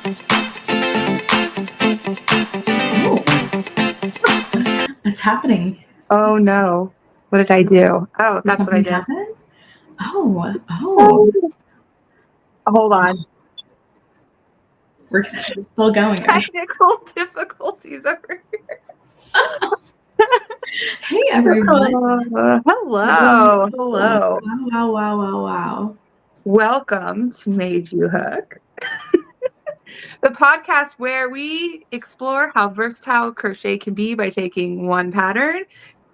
Oh, what's happening? Oh no. What did I do? Oh, Did that's what I something did. happen? Oh, Oh, hold on. we're still going. Technical difficulties over here. Hey, everyone. Hello. Hello. Wow. Welcome to Made You Hook, the podcast where we explore how versatile crochet can be by taking one pattern,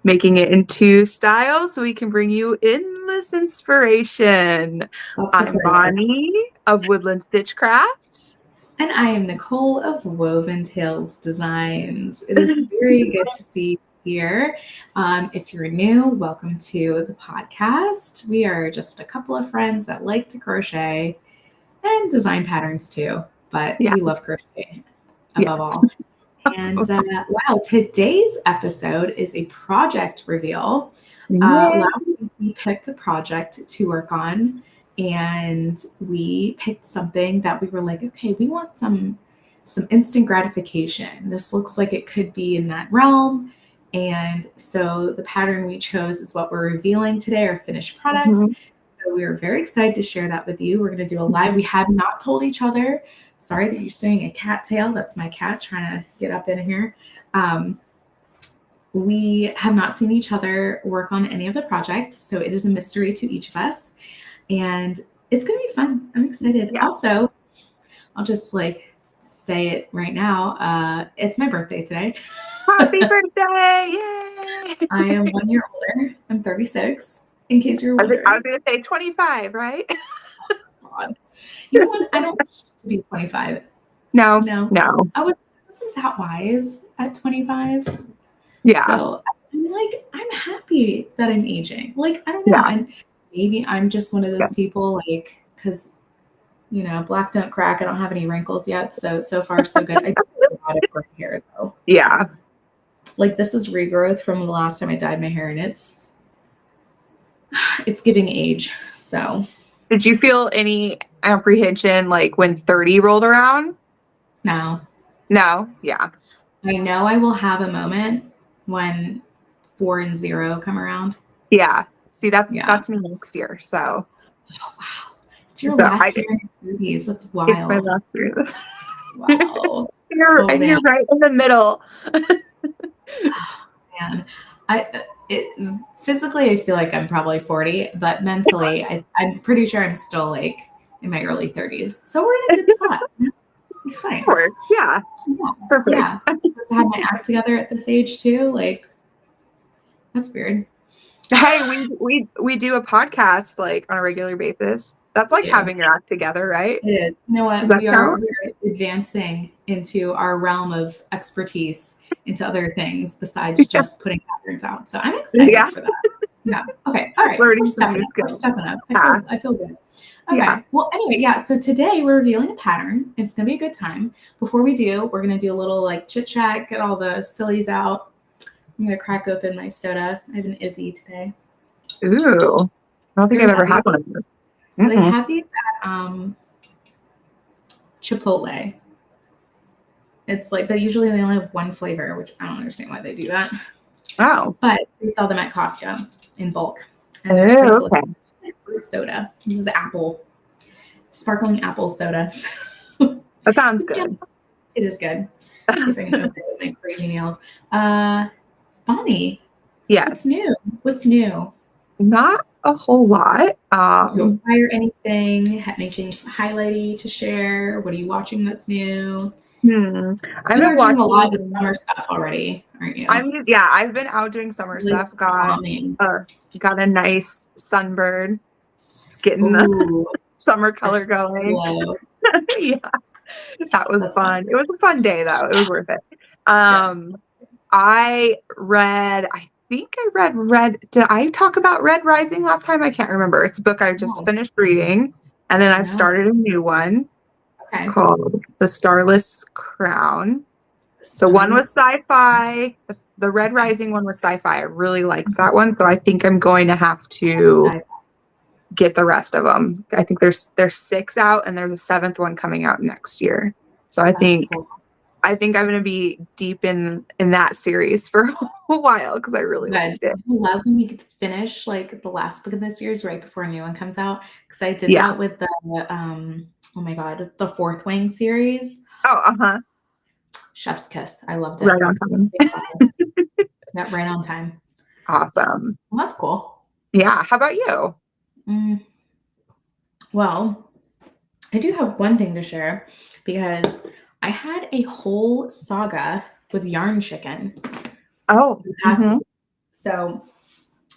making it into styles so we can bring you endless inspiration. I'm Bonnie of Woodland Stitchcraft. And I am Nicole of Woven Tales Designs. It is very good to see you here. If you're new, welcome to the podcast. We are just a couple of friends that like to crochet and design patterns too, but we love crochet above all. And wow, today's episode is a project reveal. Last week we picked a project to work on, and we picked something that we were like, okay, we want some instant gratification. This looks like it could be in that realm. And so the pattern we chose is what we're revealing today, our finished products. So we are very excited to share that with you. We're going to do a live. We have not told each other. Sorry that you're seeing a cattail. That's my cat trying to get up in here. We have not seen each other work on any of the projects, so it is a mystery to each of us. And it's going to be fun. I'm excited. Yeah. Also, I'll just say it right now. It's my birthday today. Happy birthday! Yay! I am 1 year older. I'm 36, in case you're wondering. I was going to say 25, right? God. You know what? I don't want to be 25. No. I wasn't that wise at 25. Yeah. So I'm happy that I'm aging. I don't know. Yeah. And maybe I'm just one of those people, because, black don't crack. I don't have any wrinkles yet. So far, so good. I do have a lot of gray hair, though. Yeah. This is regrowth from the last time I dyed my hair, and it's giving age. So. Did you feel any apprehension when 30 rolled around? No. Yeah. I know I will have a moment when 4 and 0 come around. Yeah. See, that's me next year. So. Oh, wow. It's your last year in your 30s. That's wild. It's my last year. Wow. You're right in the middle. Oh, man. Physically, I feel like I'm probably 40, but mentally, I'm pretty sure I'm still in my early 30s. So we're in a good spot. It's fine. Of course. Yeah. Perfect. Yeah. I'm supposed to have my act together at this age too. That's weird. Hey, we do a podcast on a regular basis. That's having your act together, right? It is. You know what? We're advancing into our realm of expertise into other things besides just putting patterns out. So I'm excited for that. Yeah. Okay. All right. We're stepping up. I feel good. Okay. Yeah. Well, anyway, so today we're revealing a pattern. It's going to be a good time. Before we do, we're going to do a little chit chat, get all the sillies out. I'm going to crack open my soda. I have an Izzy today. Ooh. I don't think I've ever had one of those. So they have these at Chipotle. It's but usually they only have one flavor, which I don't understand why they do that. Oh. But they sell them at Costco in bulk. And okay. Fruit soda. This is sparkling apple soda. That sounds good. It is good. Let's see if I can open it with my crazy nails. Bonnie. Yes. What's new? Not a whole lot. Don't fire anything highlighty to share. What are you watching that's new? I've been watching a lot of summer stuff already, aren't you? I've been out doing summer stuff. Got a nice sunbird. Just getting the summer color going. Yeah, that was fun. It was a fun day though. It was worth it. I think I read did I talk about Red Rising last time? I can't remember. It's a book I just finished reading, and then I've started a new one called The Starless Crown. So one was sci-fi. The Red Rising one was sci-fi. I really liked that one, so I think I'm going to have to get the rest of them. I think there's 6 out, and there's a 7th one coming out next year. So I That's think cool. I'm going to be deep in that series for a while because I really Good. liked it. I love when you get to finish, like, the last book of the series right before a new one comes out, because I did Yeah. that with the, oh my god, the Fourth Wing series. Oh, uh-huh. Chef's kiss. I loved it. Right on time. Yeah, right on time. Awesome. Well, that's cool. Yeah. How about you? Mm, well, I do have one thing to share because I had a whole saga with yarn chicken Oh, the past week. So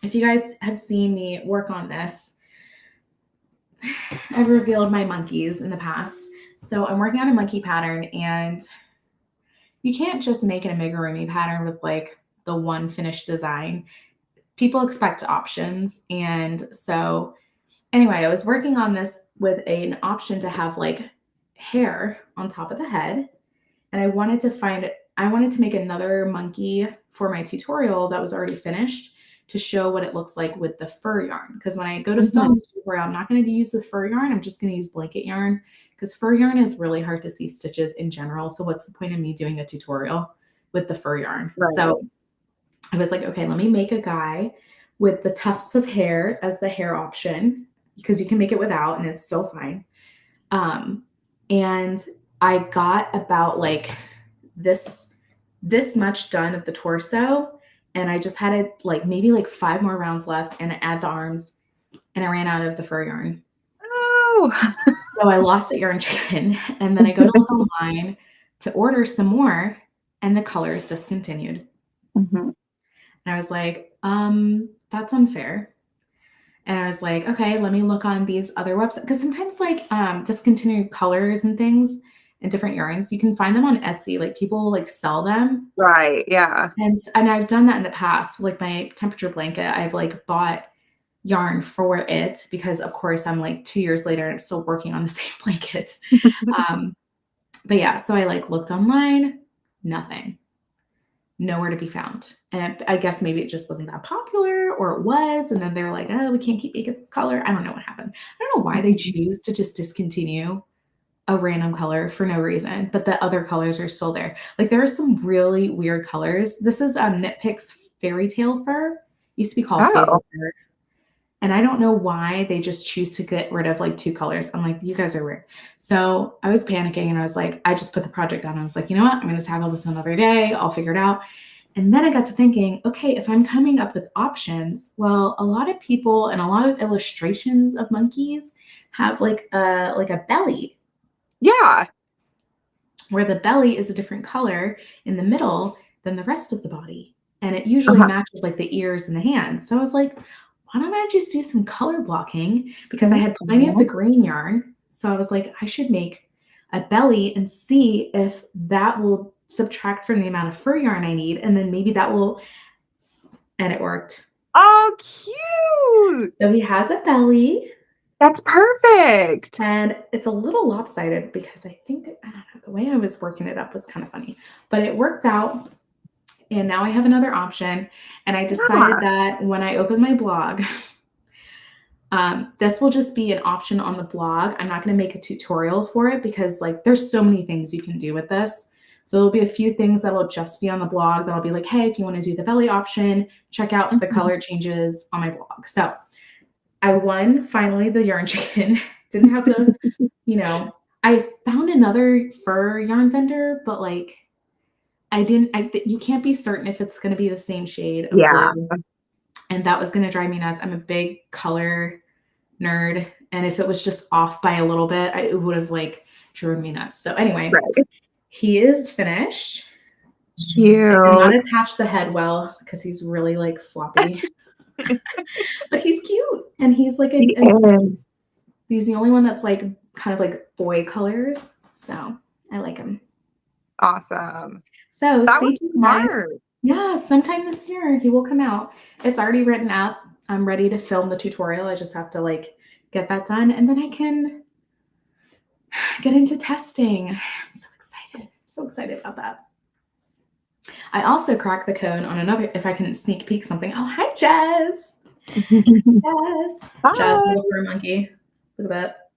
if you guys have seen me work on this, I've revealed my monkeys in the past. So I'm working on a monkey pattern, and you can't just make an amigurumi pattern with like the one finished design. People expect options. And so anyway, I was working on this with an option to have like hair on top of the head. And I wanted to make another monkey for my tutorial that was already finished to show what it looks like with the fur yarn. Because when I go to film the tutorial, I'm not going to use the fur yarn. I'm just going to use blanket yarn because fur yarn is really hard to see stitches in general. So what's the point of me doing a tutorial with the fur yarn? Right. So I was like, okay, let me make a guy with the tufts of hair as the hair option because you can make it without and it's still fine. And I got about like this much done of the torso, and I just had it like maybe like 5 more rounds left and add the arms, and I ran out of the fur yarn. Oh. So I lost at Yarn Chicken, and then I go to look online to order some more, and the color is discontinued. And I was like, that's unfair. And I was like, okay, let me look on these other websites. Because sometimes like discontinued colors and things and different yarns, you can find them on Etsy. Like people like sell them. Right. Yeah. And I've done that in the past. Like my temperature blanket, I've like bought yarn for it because of course I'm like 2 years later and I'm still working on the same blanket. But yeah, so I like looked online, nothing. Nowhere to be found. And I guess maybe it just wasn't that popular, or it was. And then they're like, oh, we can't keep making this color. I don't know what happened. I don't know why they choose to just discontinue a random color for no reason, but the other colors are still there. Like there are some really weird colors. This is Knit Picks Fairy Tale Fur. Used to be called Fable Fur. And I don't know why they just choose to get rid of like 2 colors. I'm like, you guys are weird. So I was panicking and I was like, I just put the project down. I was like, you know what? I'm going to tackle this another day. I'll figure it out. And then I got to thinking, okay, if I'm coming up with options, well, a lot of people and a lot of illustrations of monkeys have like a belly. Yeah. Where the belly is a different color in the middle than the rest of the body. And it usually matches like the ears and the hands. So I was like, why don't I just do some color blocking? Because I had plenty of the green yarn. So I was like, I should make a belly and see if that will subtract from the amount of fur yarn I need. And then maybe that will, and it worked. Oh, cute. So he has a belly. That's perfect. And it's a little lopsided because I think, I don't know, the way I was working it up was kind of funny, but it works out. And now I have another option. And I decided that when I open my blog, this will just be an option on the blog. I'm not going to make a tutorial for it because like there's so many things you can do with this. So there'll be a few things that'll just be on the blog that'll be like, hey, if you want to do the belly option, check out for the color changes on my blog. So I won finally the yarn chicken. Didn't have to, I found another fur yarn vendor, but like you can't be certain if it's going to be the same shade of blue. And that was going to drive me nuts. I'm a big color nerd. And if it was just off by a little bit, it would have like driven me nuts. So anyway, he is finished. Cute. I did not attach the head well because he's really like floppy. But he's cute. And he's like he's the only one that's like kind of like boy colors. So I like him. Awesome. So That stay was tuned, smart. guys. Yeah, sometime this year he will come out. It's already written up. I'm ready to film the tutorial. I just have to like get that done and then I can get into testing. I'm so excited. I'm so excited about that. I also cracked the code on another, if I can sneak peek something. Oh, hi, Jess. Jess. Hi. Jess, little fur monkey. Look at that.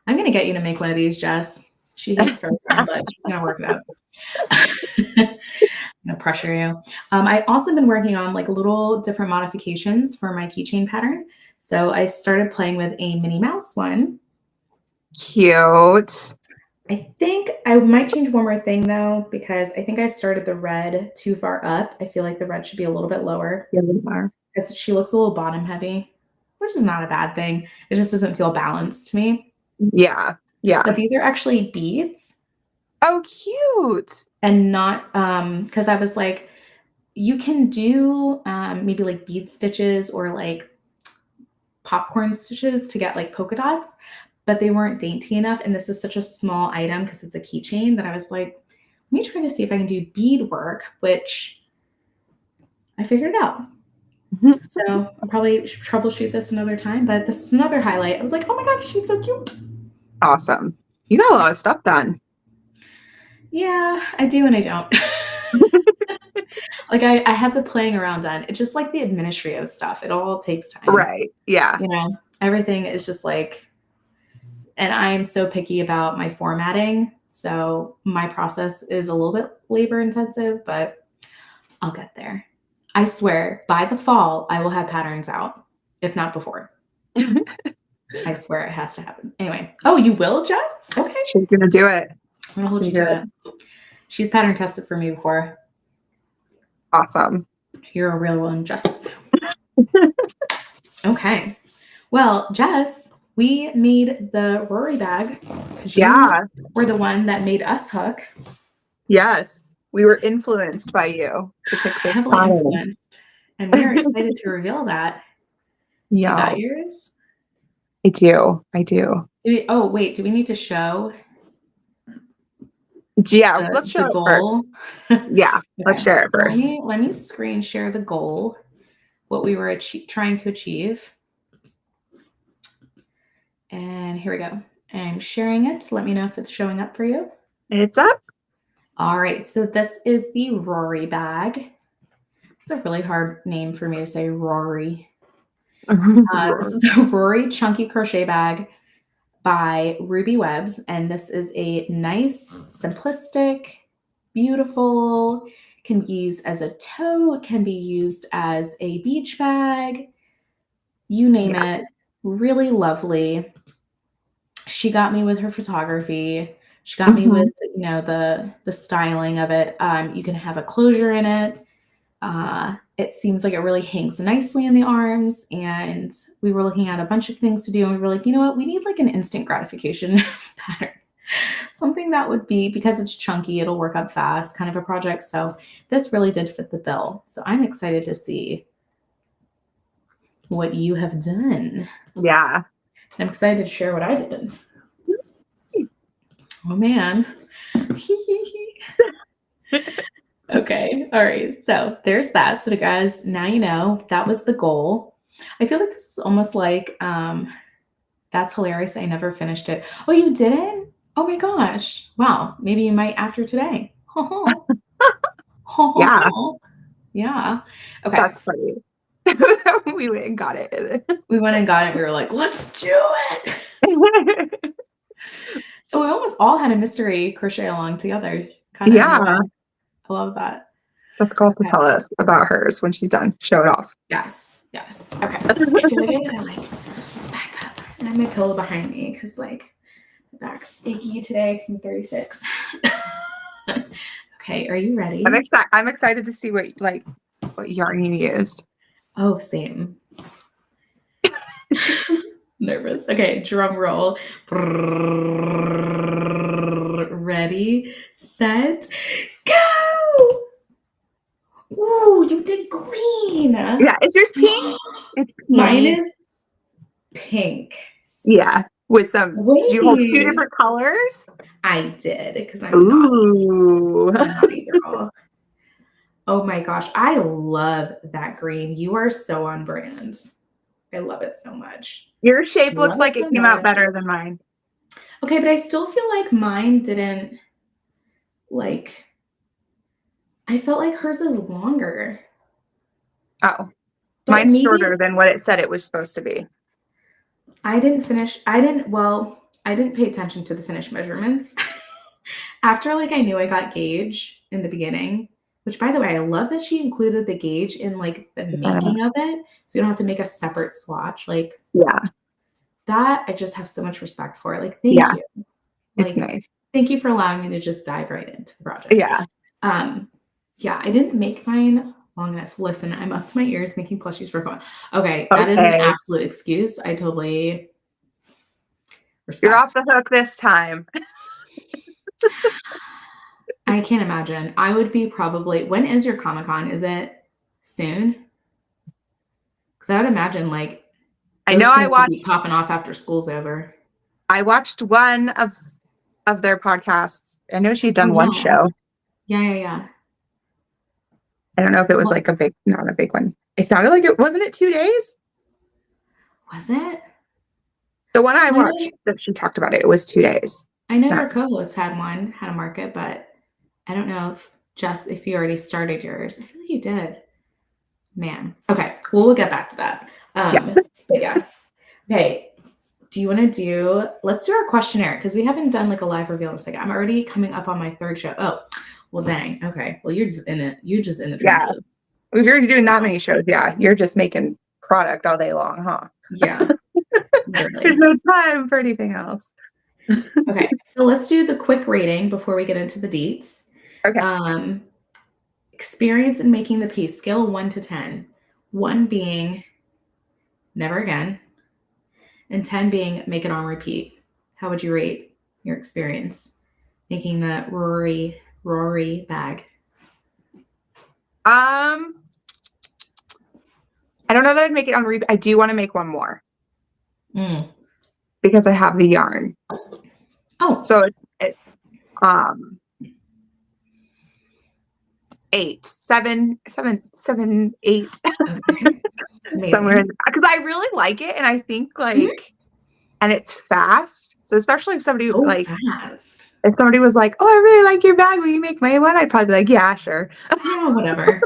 I'm going to get you to make one of these, Jess. She hates frozen, but she's gonna work it out. I'm gonna pressure you. I also been working on like little different modifications for my keychain pattern. So I started playing with a Minnie Mouse one. Cute. I think I might change one more thing though, because I think I started the red too far up. I feel like the red should be a little bit lower because she looks a little bottom heavy, which is not a bad thing. It just doesn't feel balanced to me. Yeah. Yeah. But these are actually beads. Oh, cute. And not because I was like, you can do maybe like bead stitches or like popcorn stitches to get like polka dots, but they weren't dainty enough. And this is such a small item because it's a keychain that I was like, let me try to see if I can do bead work, which I figured out. So I'll probably troubleshoot this another time, but this is another highlight. I was like, oh my gosh, she's so cute. Awesome. You got a lot of stuff done. Yeah, I do and I don't. Like I have the playing around done. It's just like the administrative stuff. It all takes time. Right. Yeah. You know, everything is just like, and I'm so picky about my formatting. So my process is a little bit labor intensive, but I'll get there. I swear by the fall, I will have patterns out, if not before. I swear it has to happen. Anyway. Oh, you will, Jess? Okay. She's going to do it. I'm going to hold you to it. She's pattern tested for me before. Awesome. You're a real one, Jess. Okay. Well, Jess, we made the Rory bag. Yeah. You were the one that made us hook. Yes. We were influenced by you to pick this Heavily influenced. And we are excited to reveal that. Yeah. You got yours? I do. I do. Oh, wait. Do we need to show? Yeah. Let's show it first. Yeah. Okay. Let's share it first. So let me screen share the goal, what we were trying to achieve. And here we go. I'm sharing it. Let me know if it's showing up for you. It's up. All right. So this is the Rory bag. It's a really hard name for me to say, Rory. This is the Rory Chunky Crochet Bag by Ruby Webs. And this is a nice, simplistic, beautiful, can be used as a tote, can be used as a beach bag, you name it. Really lovely. She got me with her photography. She got me with, you know, the styling of it. You can have a closure in it. It seems like it really hangs nicely in the arms. And we were looking at a bunch of things to do. And we were like, you know what? We need like an instant gratification pattern. Something that would be, because it's chunky, it'll work up fast kind of a project. So this really did fit the bill. So I'm excited to see what you have done. Yeah. I'm excited to share what I did. Oh, man. Okay. All right. So there's that. So guys, now you know that was the goal. I feel like this is almost like, that's hilarious. I never finished it. Oh, you didn't? Oh my gosh. Wow. Maybe you might after today. Yeah. Yeah. Okay. That's funny. We went and got it. We went and got it. We were like, let's do it. So we almost all had a mystery crochet along together. Kind of. Yeah. I love that. Let's call to tell us about hers when she's done. Show it off. Yes. Yes. Okay. I feel like I gotta like back up and have my pillow behind me because like my back's achy today because I'm 36. Okay. Are you ready? I'm excited to see what yarn you used. Oh, same. Nervous. Okay, drum roll. Ready, set, go! Ooh, you did green. Yeah, is yours pink? It's pink. Mine is pink. Yeah, with some. Did you hold two different colors? I did because I'm naughty girl. Oh my gosh, I love that green. You are so on brand. I love it so much. Your shape looks like it came out better than mine. Okay, but I still feel like mine didn't, like, I felt like hers is longer. Oh, but mine's shorter than what it said it was supposed to be. I didn't pay attention to the finished measurements. After like I knew I got gauge in the beginning, which by the way, I love that she included the gauge in like the making of it. So you don't have to make a separate swatch. Like Yeah. that, I just have so much respect for it. Like, Yeah. thank you. It's Like, nice. thank you for allowing me to just dive right into the project. Yeah. Yeah, I didn't make mine long enough. Listen, I'm up to my ears making plushies for fun. Okay, that is an Okay. absolute excuse. I totally You're off respect. the hook this time. I can't imagine. I would be probably, when is your Comic-Con? Is it soon? Because I would imagine like I those know things would be popping off after school's over. I watched one of their podcasts. I know she'd Oh done one yeah. show. Yeah. I don't know if it was Well, like not a big one. It sounded like wasn't it 2 days? was it? The one I I know, watched that she talked about it was 2 days. I know your That's co-host had a market, but I don't know if you already started yours. I feel like you did. Man. Okay. Well, we'll get back to that. yeah. But yes. Okay. Let's do our questionnaire because we haven't done like a live reveal in a second. I'm already coming up on my third show. Oh, well, dang. Okay. Well, you're just in it. You're just in the Yeah. trenches. If you're doing that many shows, yeah, you're just making product all day long, huh? Yeah. There's Literally. no time for anything else. Okay. So let's do the quick rating before we get into the deets. Okay. Experience in making the piece, scale 1 to 10. 1 being never again, and 10 being make it on repeat. How would you rate your experience making the Rory bag? I don't know that I'd make it on repeat. I do want to make one more because I have the yarn. Oh, So it's 8, 7, 7, 7, 8. okay. Somewhere Amazing. because I really like it and I think like and it's fast. So especially if somebody So like fast. if somebody was like, "Oh, I really like your bag. Will you make my one?" I'd probably be like, "Yeah, sure." Yeah, whatever.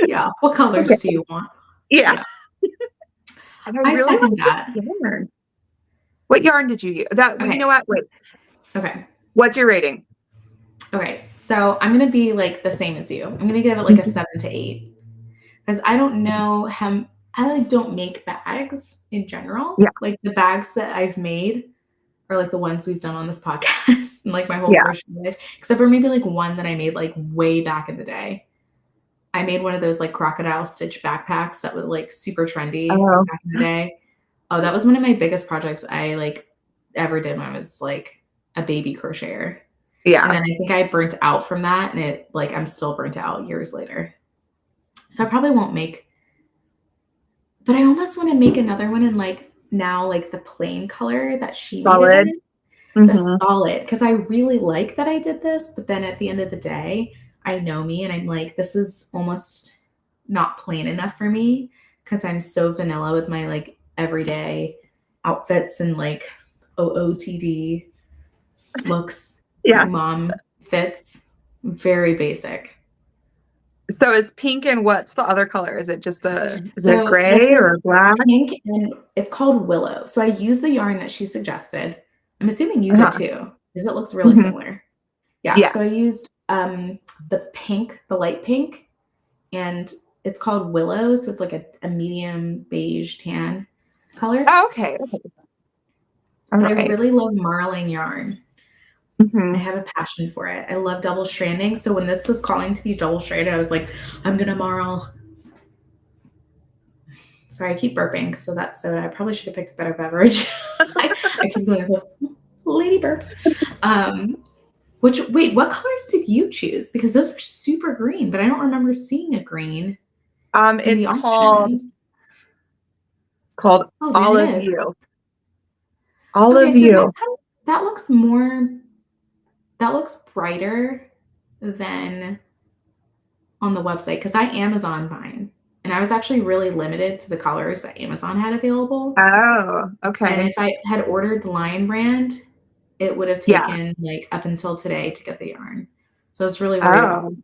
Yeah. What Okay. colors do you want? Yeah. Yeah. And I I really second like that. this yarn. What yarn did you use? Well, you Okay. know what? Wait. Okay. What's your rating? Okay. So I'm gonna be like the same as you. I'm gonna give it like a 7 to 8. Because I don't know how I like don't make bags in general. Yeah. Like the bags that I've made are like the ones we've done on this podcast and like my whole Yeah. crochet life, except for maybe like one that I made like way back in the day. I made one of those like crocodile stitch backpacks that was like super trendy Oh, back in the day. Oh, that was one of my biggest projects I like ever did when I was like a baby crocheter. And yeah. then I think I burnt out from that and it like I'm still burnt out years later. So I probably won't make, but I almost want to make another one in like now like the plain color that she made it Solid. in. The Mm-hmm. solid, because I really like that I did this, but then at the end of the day, I know me and I'm like, this is almost not plain enough for me because I'm so vanilla with my like everyday outfits and like OOTD looks. My Yeah. mom fits very basic. So it's pink and what's the other color? Is it a So this gray or is a black? pink and it's called Willow. So I use the yarn that she suggested. I'm assuming you did Uh-huh. too, because it looks really Mm-hmm. similar. Yeah, Yeah. so I used the pink, the light pink, and it's called Willow, so it's like a medium beige tan color. Oh, okay. Okay. All But I right. really love marling yarn. I Mm-hmm. have a passion for it. I love double stranding. So when this was calling to be double stranded, I was like, I'm gonna marl. Sorry, I keep burping because of that soda. I probably should have picked a better beverage. I keep going with lady burp. Wait, what colors did you choose? Because those are super green, but I don't remember seeing a green in the It's options. called Oh, there All it of is. You. All Okay, of so You. that looks brighter than on the website because I Amazon mine. And I was actually really limited to the colors that Amazon had available. Oh, And okay. if I had ordered Lion brand, it would have Yeah. taken like up until today to get the yarn. So I was really worried about Oh.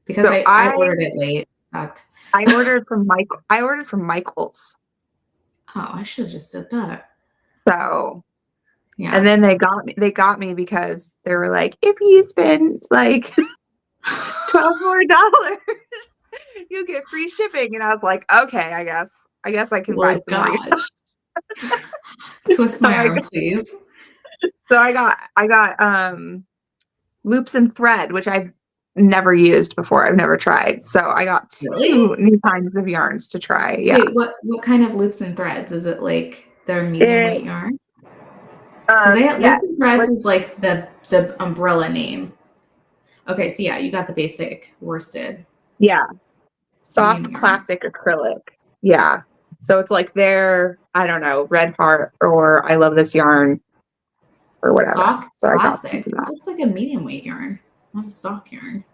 because So I ordered it late. It sucked. I ordered from Michael's. Oh, I should have just did that. So Yeah. And then they got me because they were like, if you spend like $12 more, you'll get free shipping. And I was like, okay, I guess I can buy Well, some more. gosh. Twist So my arm, please. I got loops and thread, which I've never used before. I've never tried. So I got Really? 2 new kinds of yarns to try. Yeah. Wait, what kind of loops and threads? Is it like their medium weight It, yarn? Because loops and yes. threads is like the umbrella name. Okay, so yeah, you got the basic worsted Yeah. medium Soft yarn. classic acrylic. Yeah. So it's like their, I don't know, Red Heart or I Love This Yarn or whatever. Sock So I got classic. That that. looks like a medium weight yarn, not a sock yarn.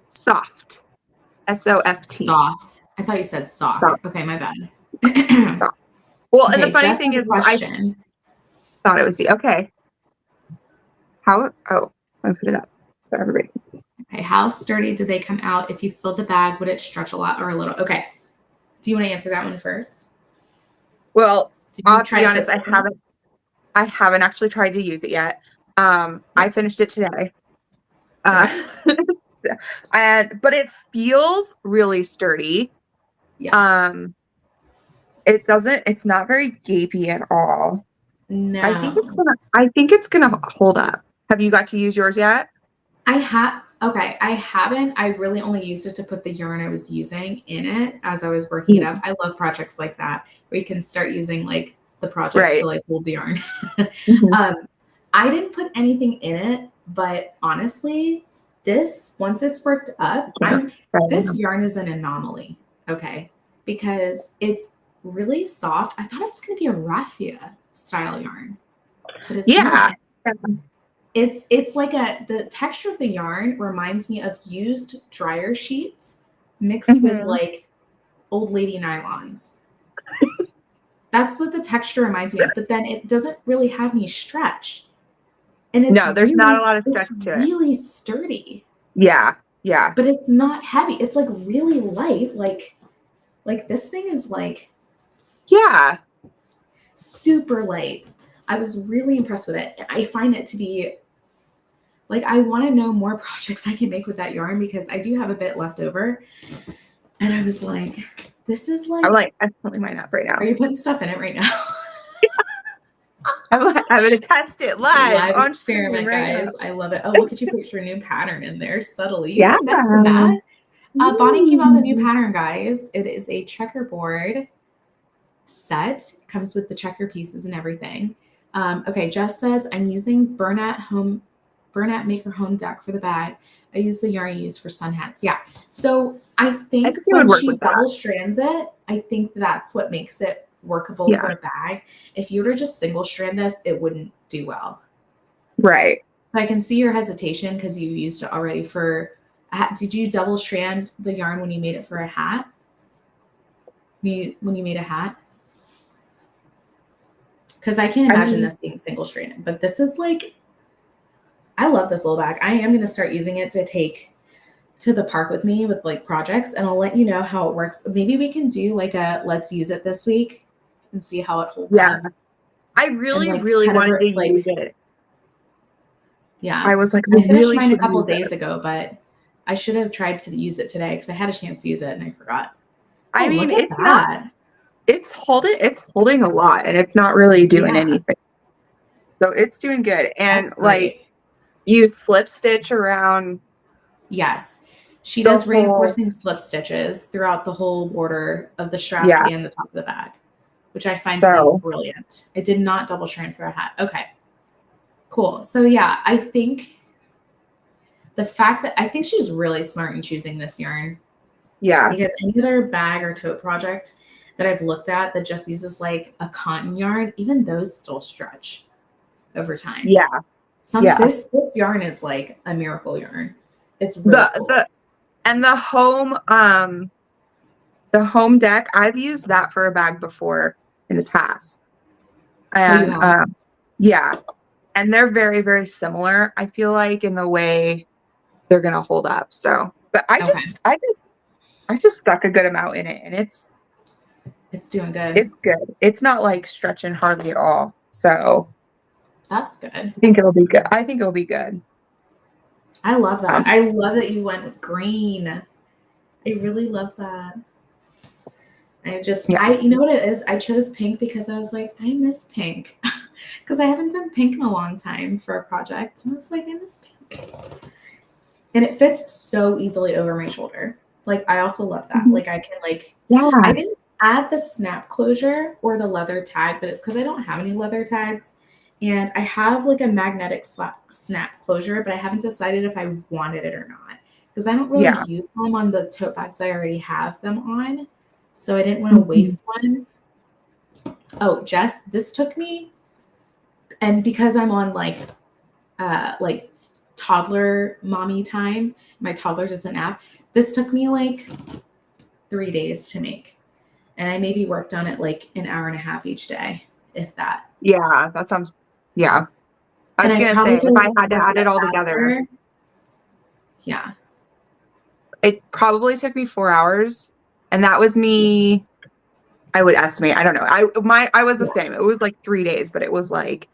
Soft. SOFT. Soft. I thought you said sock. Soft. Okay, my bad. Soft. Well, and the Okay, funny Jess thing has a is I question. thought it was okay. Let me put it up so everybody. Okay, how sturdy did they come out? If you filled the bag, would it stretch a lot or a little? Okay. Do you want to answer that one first? Well, Did you I'll try be to honest, this one? I haven't actually tried to use it yet. I finished it today. Okay. But it feels really sturdy. Yeah. It's not very gapey at all. No. I think it's gonna hold up. Have you got to use yours yet? I haven't. I really only used it to put the yarn I was using in it as I was working it up. I love projects like that where you can start using like the project to Right. like hold the yarn. Mhm. I didn't put anything in it, but honestly, once it's worked up, this yarn is an anomaly, okay? Because it's really soft. I thought it was gonna be a raffia style yarn, but it's Yeah. not. It's like the texture of the yarn reminds me of used dryer sheets mixed with Mhm. like old lady nylons. That's what the texture reminds me of, but then it doesn't really have any stretch. And No, there's not a lot of stretch it's to it. really sturdy, Yeah. Yeah. but it's not heavy. It's like really light. Like this thing is like Yeah. super light. I was really impressed with it. I find it to be like I want to know more projects I can make with that yarn because I do have a bit left over. And I was like, this is like, I'm like, I'm pulling mine up right now. are you putting stuff in it right now? I'm gonna test it live Live on stream experiment, right now. guys. I love it. Oh, look at you put your new pattern in there subtly. You Yeah. didn't mention that. Bonnie came out with a new Ooh. pattern, guys. It is a checkerboard set. Comes with the checker pieces and everything. Okay, Jess says I'm using Bernat Maker Home Deck for the bag. I use the yarn I use for sun hats. Yeah. So I I think think it would when work she with that. double strands it, I think that's what makes it workable Yeah. for a bag. If you were to just single strand this, it wouldn't do well. Right. So I can see your hesitation because you've used it already for a hat. Did you double strand the yarn when you made it for a hat? When you made a hat? Because I can't imagine this being single stranded, but this is like, I love this little bag. I am going to start using it to take to the park with me with like projects, and I'll let you know how it works. Maybe we can do like a let's use it this week and see how it holds up. I And really, like really kind of wanted to use like, it. yeah. I was like, I I finished really mine a should couple use days this. ago, but I should have tried to use it today because I had a chance to use it and I forgot. I Oh, mean, look at that. it's holding a lot and it's not really doing Yeah, anything. So it's doing good. And that's like great. you slip stitch around Yes. She the does whole, reinforcing slip stitches throughout the whole border of the straps yeah. and the top of the bag, which I find to be So brilliant. It did not double strand for a hat. Okay, cool. So yeah, I think I think she was really smart in choosing this yarn yeah. because any other bag or tote project that I've looked at that just uses like a cotton yarn, even those still stretch over time. Yeah. Yeah. This yarn is like a miracle yarn. It's really The cool. the and the home deck, I've used that for a bag before in the past. Oh, you And have? yeah. And they're very, very similar, I feel like, in the way they're gonna hold up. So but Okay. I just stuck a good amount in it and It's doing good. it's good. It's not like stretching hardly at all. So That's good. I think it'll be good. I think it'll be good. I love that. I love that you went green. I really love that. You know what it is? I chose pink because I was like, I miss pink. Because I haven't done pink in a long time for a project. And I was like, I miss pink. And it fits so easily over my shoulder. Like, I also love that. Like, I can, like, I didn't add the snap closure or the leather tag, but it's because I don't have any leather tags. And I have, like, a magnetic snap closure, but I haven't decided if I wanted it or not. Because I don't really use them on the tote bags I already have them on. So I didn't want to waste one. Oh, Jess, this took me, and because I'm on like toddler mommy time, my toddler doesn't nap. This took me like 3 days to make, and I maybe worked on it like an hour and a half each day, if that. Yeah, that sounds. Yeah, I was gonna say if I had to add it all together. Yeah. It probably took me 4 hours, and that was me. I would estimate. I don't know. I was the same. It was like 3 days, but it was like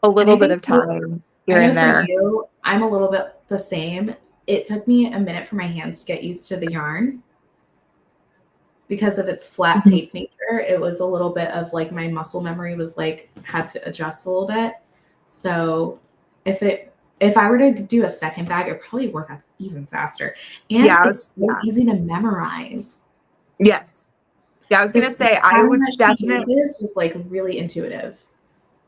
a little bit of time here and there. For you, I'm a little bit the same. It took me a minute for my hands to get used to the yarn because of its flat tape nature. It was a little bit of like my muscle memory was like had to adjust a little bit. So if I were to do a second bag, it'd probably work out even faster. And it's so easy to memorize. Yes. Yeah, I was gonna say I would definitely was like really intuitive.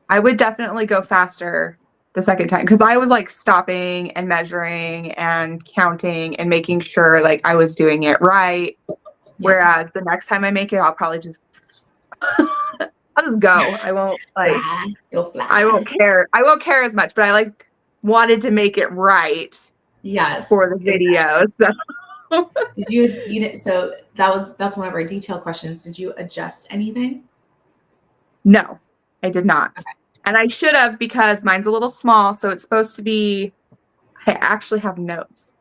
I would definitely go faster the second time because I was like stopping and measuring and counting and making sure like I was doing it right. Yeah. Whereas the next time I make it, I'll probably just I'll just go. I won't like I won't care. I won't care as much, but I like wanted to make it right. Yes. For the video. Exactly. So. So that's one of our detail questions. Did you adjust anything? No, I did not. Okay. And I should have because mine's a little small. So it's supposed to be, I actually have notes.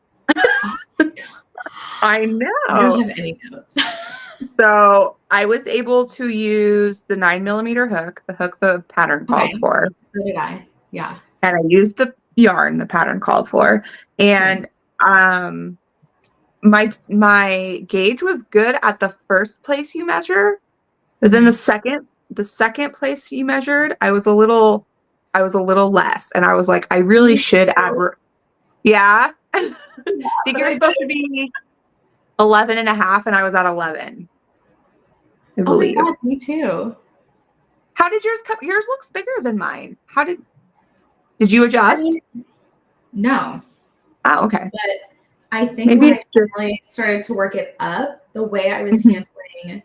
I know. I don't have any notes. So I was able to use the 9mm hook, the hook the pattern calls for. So did I. Yeah. And I used the yarn the pattern called for. And my gauge was good at the first place you measure, but then the second place you measured, I was a little less, and I was like, I really should add. Yeah, I think you're supposed to be 11.5, and I was at 11. I believe. Oh my God, me too. How did yours come? Yours looks bigger than mine. How did you adjust? No. Oh, okay. But I think when I finally started to work it up, the way I was handling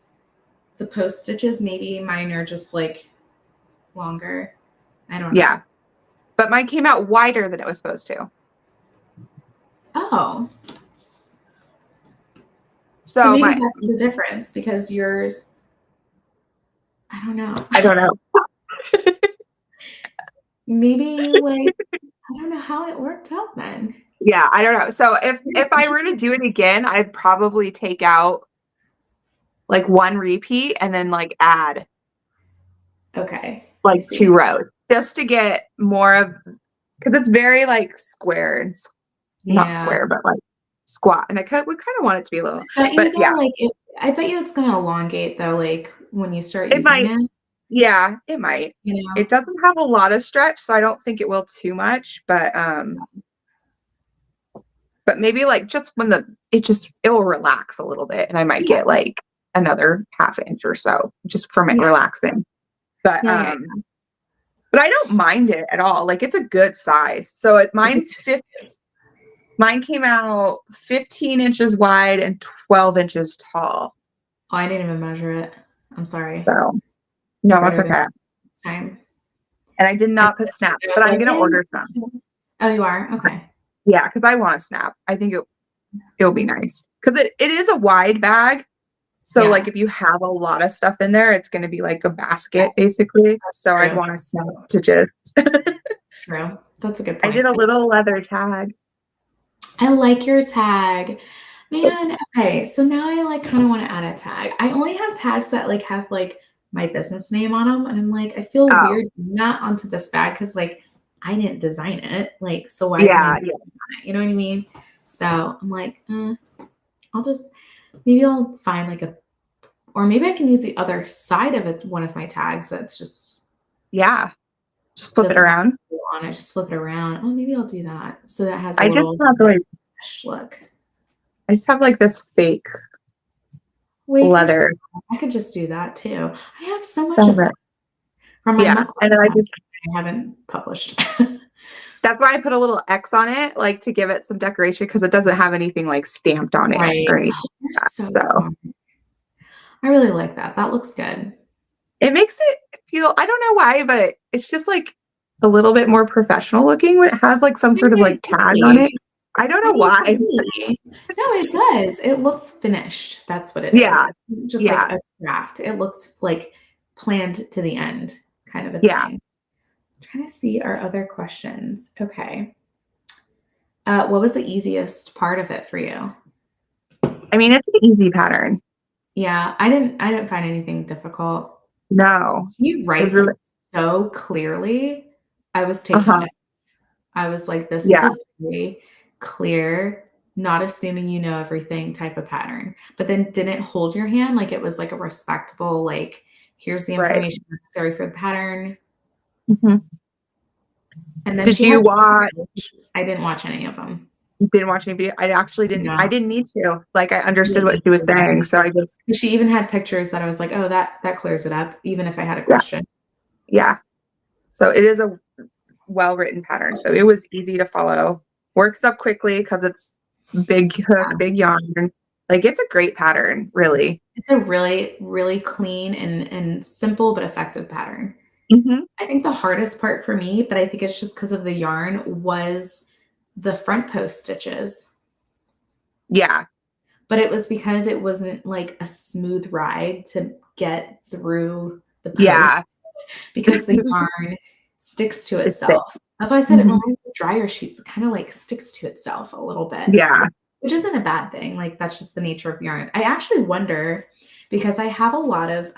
the post stitches, maybe mine are just like longer. I don't know. Yeah. But mine came out wider than it was supposed to. Oh. So maybe that's the difference because yours, I don't know. Maybe like, I don't know how it worked out then. Yeah, I don't know. So if I were to do it again, I'd probably take out like one repeat and then like add like 2 rows just to get more of, because it's very like square and not square, but like squat, and would kind of want it to be a little. But yeah, like I bet you it's gonna elongate though. Like when you start using it. Yeah, it might. You know, it doesn't have a lot of stretch, so I don't think it will too much. But maybe like just when it will relax a little bit, and I might get like another half inch or so just from it relaxing. But but I don't mind it at all. Like it's a good size. So mine's 50. Mine came out 15 inches wide and 12 inches tall. Oh, I didn't even measure it. I'm sorry. So no, that's okay. Time. And I did not put snaps, but I'm gonna order some. Oh, you are? Okay. Yeah, because I want a snap. I think it'll be nice. Because it is a wide bag. So like if you have a lot of stuff in there, it's gonna be like a basket basically. So I'd want a snap to just True. That's a good point. I did a little leather tag. I like your tag. Man, okay. So now I like kind of want to add a tag. I only have tags that like have like my business name on them. And I'm like, I feel Oh, weird not onto this bag because like I didn't design it. Like, so why is my yeah, name on it? You know what I mean? So I'm like, I'll just maybe I'll find like or maybe I can use the other side of it, one of my tags that's just yeah. Just flip it doesn't have around. on it, just flip it around. Oh, maybe I'll do that so that has a I just little have like look. I just have like this fake Wait, you're so leather I could just do that too. I have so much of it fabric. from my Yeah, book and then I club just I haven't published. that's why I put a little X on it, like to give it some decoration because it doesn't have anything like stamped on it Right. or Oh, anything you're like that. so So smart. I really like that. That looks good. it makes it feel, I don't know why, but it's just like a little bit more professional looking when it has like some sort of I like tag on agree. it. I don't I know why. agree. No, it does. It looks finished. That's what it is. Yeah. It's just like Yeah. a craft. It looks like planned to the end kind of a Yeah. thing. I'm trying to see our other questions. Okay. What was the easiest part of it for you? I mean, it's an easy pattern. Yeah, I didn't find anything difficult. No. He It's writes really, so clearly. I was taking uh-huh. notes. I was like, this is Yeah. a very clear, not assuming you know everything type of pattern, but then didn't hold your hand. Like it was like a respectable, like, here's the Right. information necessary for the pattern. Mhm. And then Did she had you watch, I didn't watch any of them. didn't watch any video? I actually didn't, I No. didn't need to. Like I I understood didn't what need she was to. saying. So I just, She even had pictures that I was like, oh, that clears it up, even if I had a yeah. question. Yeah. So it is a well-written pattern. So it was easy to follow. Works up quickly because it's big hook, Yeah. big yarn. Like it's a great pattern, really. It's a really, really clean and simple but effective pattern. Hmm. I think the hardest part for me, but I think it's just because of the yarn, was the front post stitches. Yeah. But it was because it wasn't like a smooth ride to get through the post Yeah. because the yarn sticks to It's thick. itself. That's why I said it Hmm. reminds me of dryer sheets. It kind of like sticks to itself a little bit, Yeah. which isn't a bad thing. Like that's just the nature of the yarn. I actually wonder because I have a lot of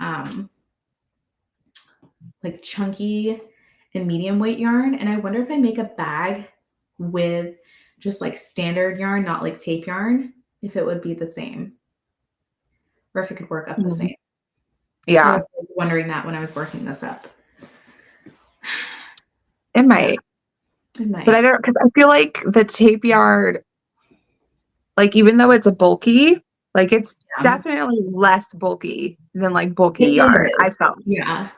like chunky and medium weight yarn. And I wonder if I make a bag with just like standard yarn, not like tape yarn, if it would be the same or if it could work up the Mhm. same. I Yeah. was like, wondering that when I was working this up. It Yeah, might. it But I might. don't, because I feel like the tape yard, like even though it's a bulky, like it's Yeah. definitely less bulky than like bulky It yarn, is. I felt. Yeah.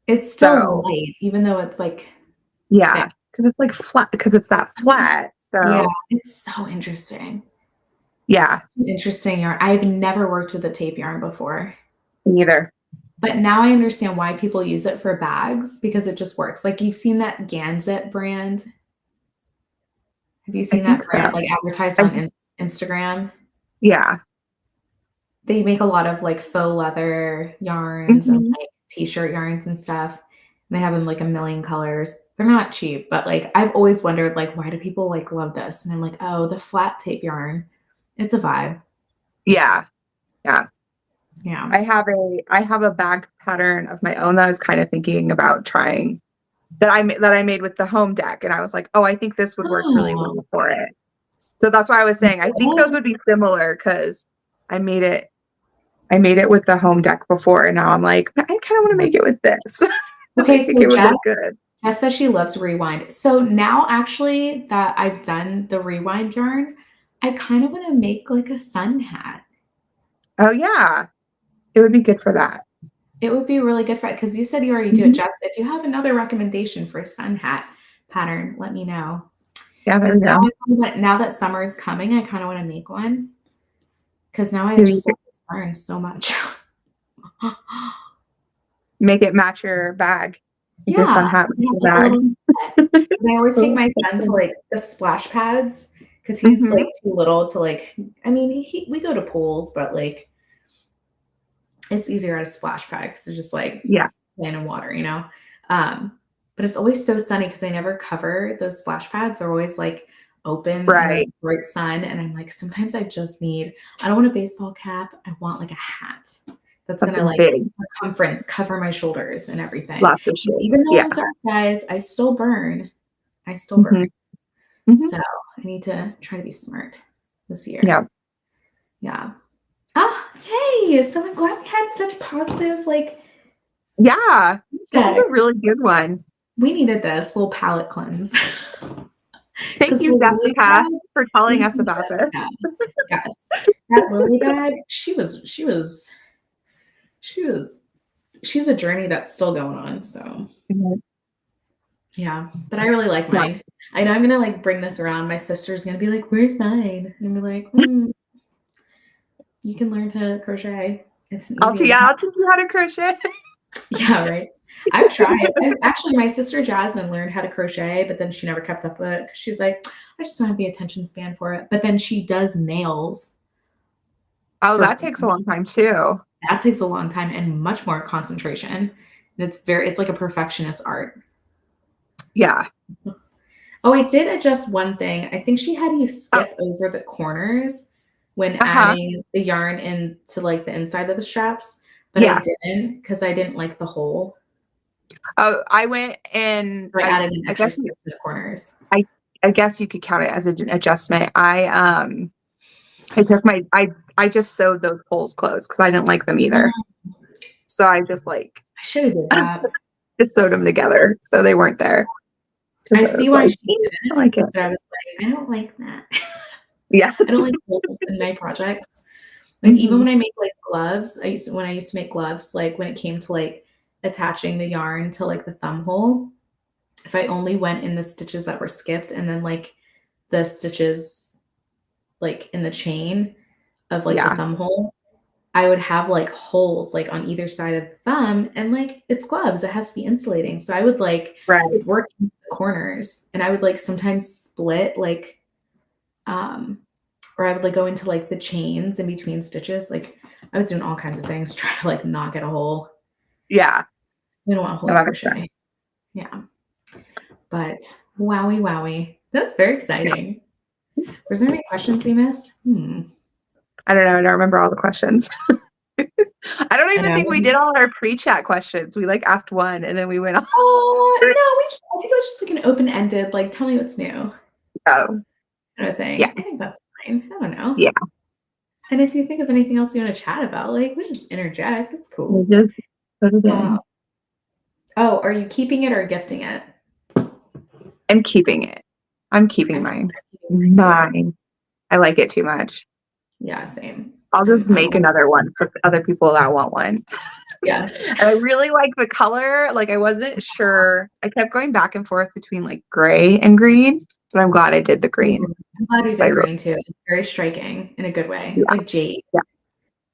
It's still So light, even though it's like thick. yeah, because it's like flat, because it's that flat. Yeah, So it's so interesting. yeah, So interesting yarn. I've never worked with a tape yarn before. neither. But now I understand why people use it for bags because it just works. Like you've seen that Ganzet brand. Have you I seen think that so. brand like advertised I, on Instagram? yeah. They make a lot of like faux leather yarns and Hmm. like t-shirt yarns and stuff. And they have them like a million colors. They're not cheap, but like I've always wondered like why do people like love this? And I'm like, oh, the flat tape yarn. It's a vibe. Yeah. Yeah. Yeah. I have a bag pattern of my own that I was kind of thinking about trying that I made with the home deck, and I was like, oh, I think this would work really well Oh, for it. So that's why I was saying I think those yeah. would be similar because I made it I made it with the home deck before, and now I'm like, I kind of want to make it with this because I Okay, think so it would look good. Jess says she loves rewind. So now actually that I've done the rewind yarn, I kind of want to make like a sun hat. Oh yeah, it would be good for that. It would be really good for it because you said you already do it, Mhm. Jess. If you have another recommendation for a sun hat pattern, let me know. Yeah, there Because we go. now that summer is coming, I kind of want to make one because now I Maybe you just could love this yarn so much. make it match your bag. Make your Yeah, sun hat we match have your like a bag. little set. 'Cause I always take Oh, my that's son to funny. like the splash pads because he's Mhm. like too little to like. I mean, we go to pools, but like it's easier at a splash pad because it's just like Yeah. playing in water, you know. Um, but it's always so sunny because they never cover those splash pads. They're always like open in the Right. bright sun, and I'm like, sometimes I just need. I don't want a baseball cap. I want like a hat that's gonna Something like big. circumference cover my shoulders and everything. Lots of Because shade. even though Yeah. I'm dark, guys, I still burn. I still Mhm. burn. Mhm. So I need to try to be smart this year. Yeah. Yeah. Ah, yay! So I'm glad we had such positive like Yeah. This was feedback. a really good one. We needed this little palate cleanse. Thank Because the you, lily Jessica, pad, for telling thank us you, about this. Jessica. Yes. That lily bag, she was she's a journey that's still going on. So Mhm. yeah. But I really like Yeah. mine. I know I'm gonna like bring this around. My sister's gonna be like, "Where's mine?" And I'm like, you can learn to crochet. It's an easy way. I'll teach you how to crochet. Yeah, right. I've tried. Actually, my sister Jasmine learned how to crochet, but then she never kept up with it because she's like, I just don't have the attention span for it. But then she does nails Oh, for that takes a long time too. that takes a long time and much more concentration. And it's like a perfectionist art. Yeah. Oh, I did adjust one thing. I think she had you Oh, skip over the corners when uh-huh. adding the yarn into like the inside of the straps, but I Yeah. didn't because I didn't like the hole. Oh, I went and So I added an I extra guess skip to the corners. I I guess you could count it as an adjustment. I took I just sewed those holes closed because I didn't like them either. Mm, So I just like I should have did that. just sewed them together so they weren't there. I Because I see was why like, she I didn't, like it. but I was like, I don't like that. Yeah. I don't like holes in my projects. Like even Mhm. when I make like gloves, when I used to make gloves, like when it came to like attaching the yarn to like the thumb hole, if I only went in the stitches that were skipped and then like the stitches like in the chain of like the Yeah. thumb hole, I would have like holes like on either side of the thumb and like it's gloves, it has to be insulating. So I would like Right. work into the corners and I would like sometimes split like um or I would like go into like the chains in between stitches. Like I was doing all kinds of things, trying to like not get a hole. Yeah. We don't want a hole No, in that makes crochet. sense. Yeah. But wowie wowie. That's very Yeah. exciting. Was there any questions you missed? I don't know. I don't remember all the questions. I don't I even think we know. did all our pre-chat questions. We like asked one and then we went on. Oh no, I think it was just like an open-ended, like tell me what's new Oh, kind of yeah. thing. I think that's fine. I don't know. Yeah. And if you think of anything else you want to chat about, like we just interject. That's We cool. just put it Uh, in. oh, are you keeping it or gifting it? I'm keeping it. I'm keeping I'm mine. keeping mine too. Mine. I like it too much. Yeah, same. I'll just I'm make old. another one for other people that want one. Yes. And I really like the color. Like I wasn't sure. I kept going back and forth between like gray and green, but I'm glad I did the green. I'm glad you I did green too. It's very striking in a good way. It's yeah. like jade, Yeah.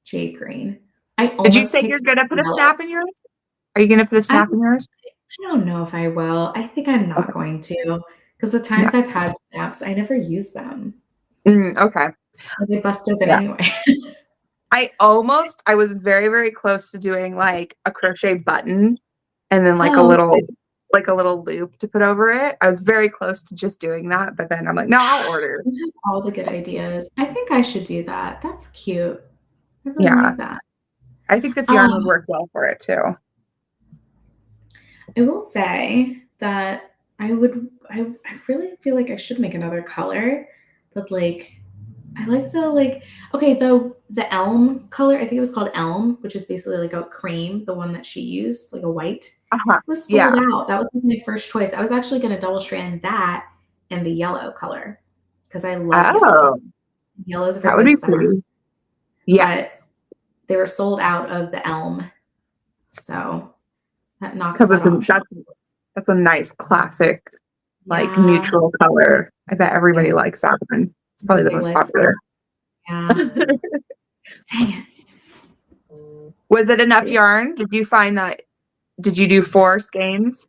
jade green. I Did you almost say you're picked gonna put a yellow. snap in yours? Are you gonna put a I snap in yours? don't know if I will. I think I'm not Okay. going to because the Yeah. times I've had snaps, I never use them. Okay. They bust open Yeah. anyway. I was very, very close to doing like a crochet button and then Oh, okay. like a little loop to put over it. I was very close to just doing that, but then I'm like, no, I'll order. You have all the good ideas. I think I should do that. That's cute. I really Yeah. like that. I think this yarn Um, would work well for it too. I will say that I really feel like I should make another color, but like I like the like okay, the elm color, I think it was called elm, which is basically like a cream, the one that she used, like a white. Uh-huh. It was sold Yeah. out. That was like my first choice. I was actually gonna double strand that and the yellow color because I love yellow. Oh, Yellow is a that very would good be summer, pretty. but Yes. they were sold out of the elm, so that knocked Because that option off. that's a nice classic, like Yeah, neutral color. I bet everybody yeah, likes that one. It's probably the everybody most likes that. popular. Yeah. Dang it. Was it enough Yes. yarn? Did you find that did you do 4 skeins?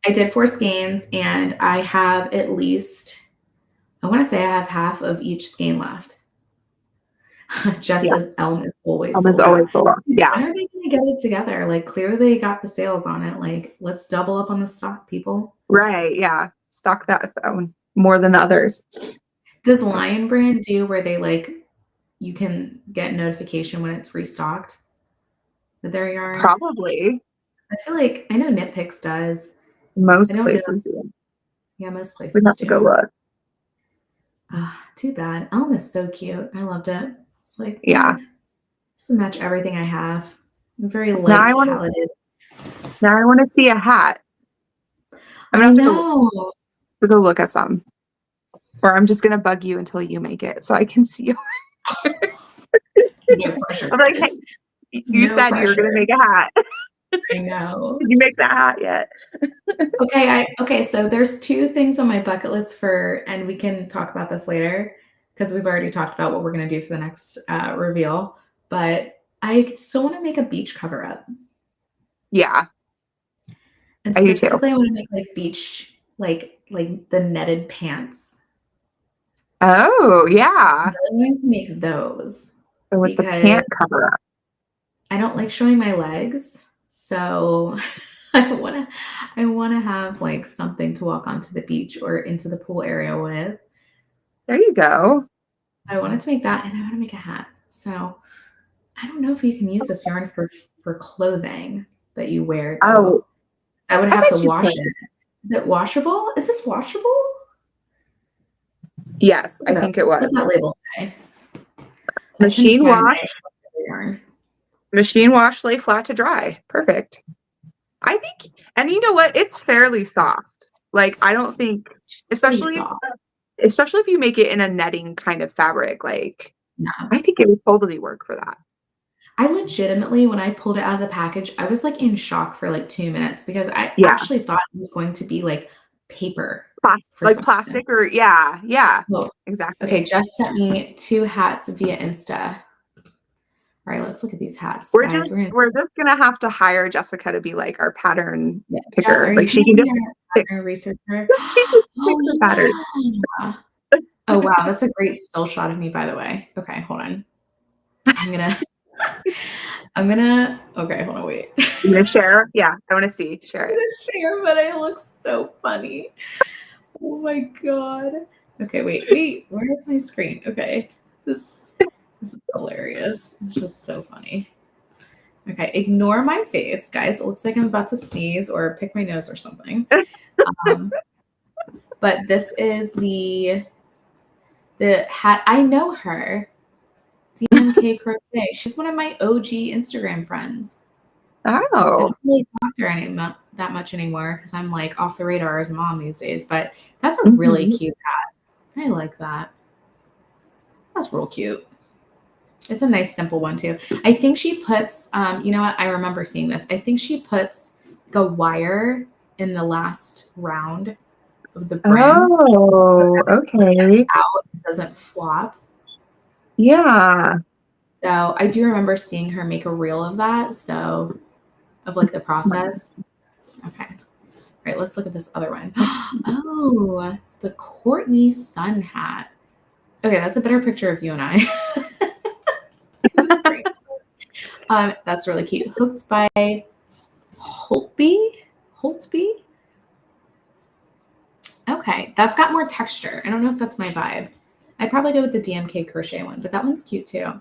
I did 4 skeins, and I have at least I wanna say I have half of each skein left, just Yeah. as Elm is always Almost sold out. always sold out. Dude, Yeah. when are they gonna get it together? Like, clearly they got the sales on it, like, let's double up on the stock, people. Right, yeah. Stock that one more than the others. Does Lion Brand do where they, like you can get notification when it's restocked? with their yarn. Probably. I feel like I know Knit Picks does. I Most don't know. places do. Yeah, most We'd places have to go do. look. Too bad. Elm is so cute. I loved it. It's like, Yeah. this will match everything I have. I'm very Now light paleted. I want to see a hat. I'm gonna I have know. to go look at some. Or I'm just gonna bug you until you make it so I can see you. No pressure, I'm like, guys. hey, you No said you were pressure. gonna make a hat. I know. Did you make that hat yet? Okay, so there's two things on my bucket list and we can talk about this later because we've already talked about what we're gonna do for the next reveal. But I still want to make a beach cover up. Yeah. And I do too. specifically I want to make like beach, like the netted pants. Oh, yeah. I'm going to make those So with the because pant cover up. I don't like showing my legs. So I wanna have like something to walk onto the beach or into the pool area with. There you go. I wanted to make that and I want to make a hat. So I don't know if you can use this yarn for clothing that you wear Oh, though. I would I have to bet you wash could. it. Is it washable? Is this washable? Yes, Look I at that. think it What does was. that label say? I couldn't Machine find my wash, yarn. lay flat to dry. Perfect. I think, and you know what? It's fairly soft. Like, I don't think, Pretty especially soft. if you make it in a netting kind of fabric, like, No. I think it would totally work for that. I legitimately, when I pulled it out of the package, I was like in shock for like 2 minutes because I Yeah. actually thought it was going to be like paper. Like plastic or yeah, Well, exactly. okay, Jess sent me 2 hats via Insta. All right, let's look at these hats, We're guys. just gonna have to hire Jessica to be like our pattern Jess, picker. are Like you she gonna can be just our pick, pattern researcher? she just Oh, picks the patterns. yeah. Oh, wow, that's a great still shot of me, by the way. Okay, hold on. I'm gonna okay, hold on, wait. You gonna share? Yeah, I wanna see. Share I'm it. gonna share, but I look so funny. Oh my god. Okay, wait. Where is my screen? Okay. This is hilarious. It's just so funny. Okay, ignore my face, guys. It looks like I'm about to sneeze or pick my nose or something. But this is the hat. I know her. DMK Crochet. She's one of my OG Instagram friends. I Oh, don't really talk to her that much anymore because I'm like off the radar as a mom these days. But that's a really cute hat. I like that. That's real cute. It's a nice simple one too. I think she puts, you know what? I remember seeing this. I think she puts like a wire in the last round of the brim. Oh, okay. Out, it doesn't flop. Yeah. So I do remember seeing her make a reel of that. So of like the Smart. process. Okay. All right, let's look at this other one. Oh, the Courtney Sun hat. Okay, that's a better picture of you and I. That's really cute. Hooked by Holtby. Okay, that's got more texture. I don't know if that's my vibe. I'd probably go with the DMK crochet one, but that one's cute too.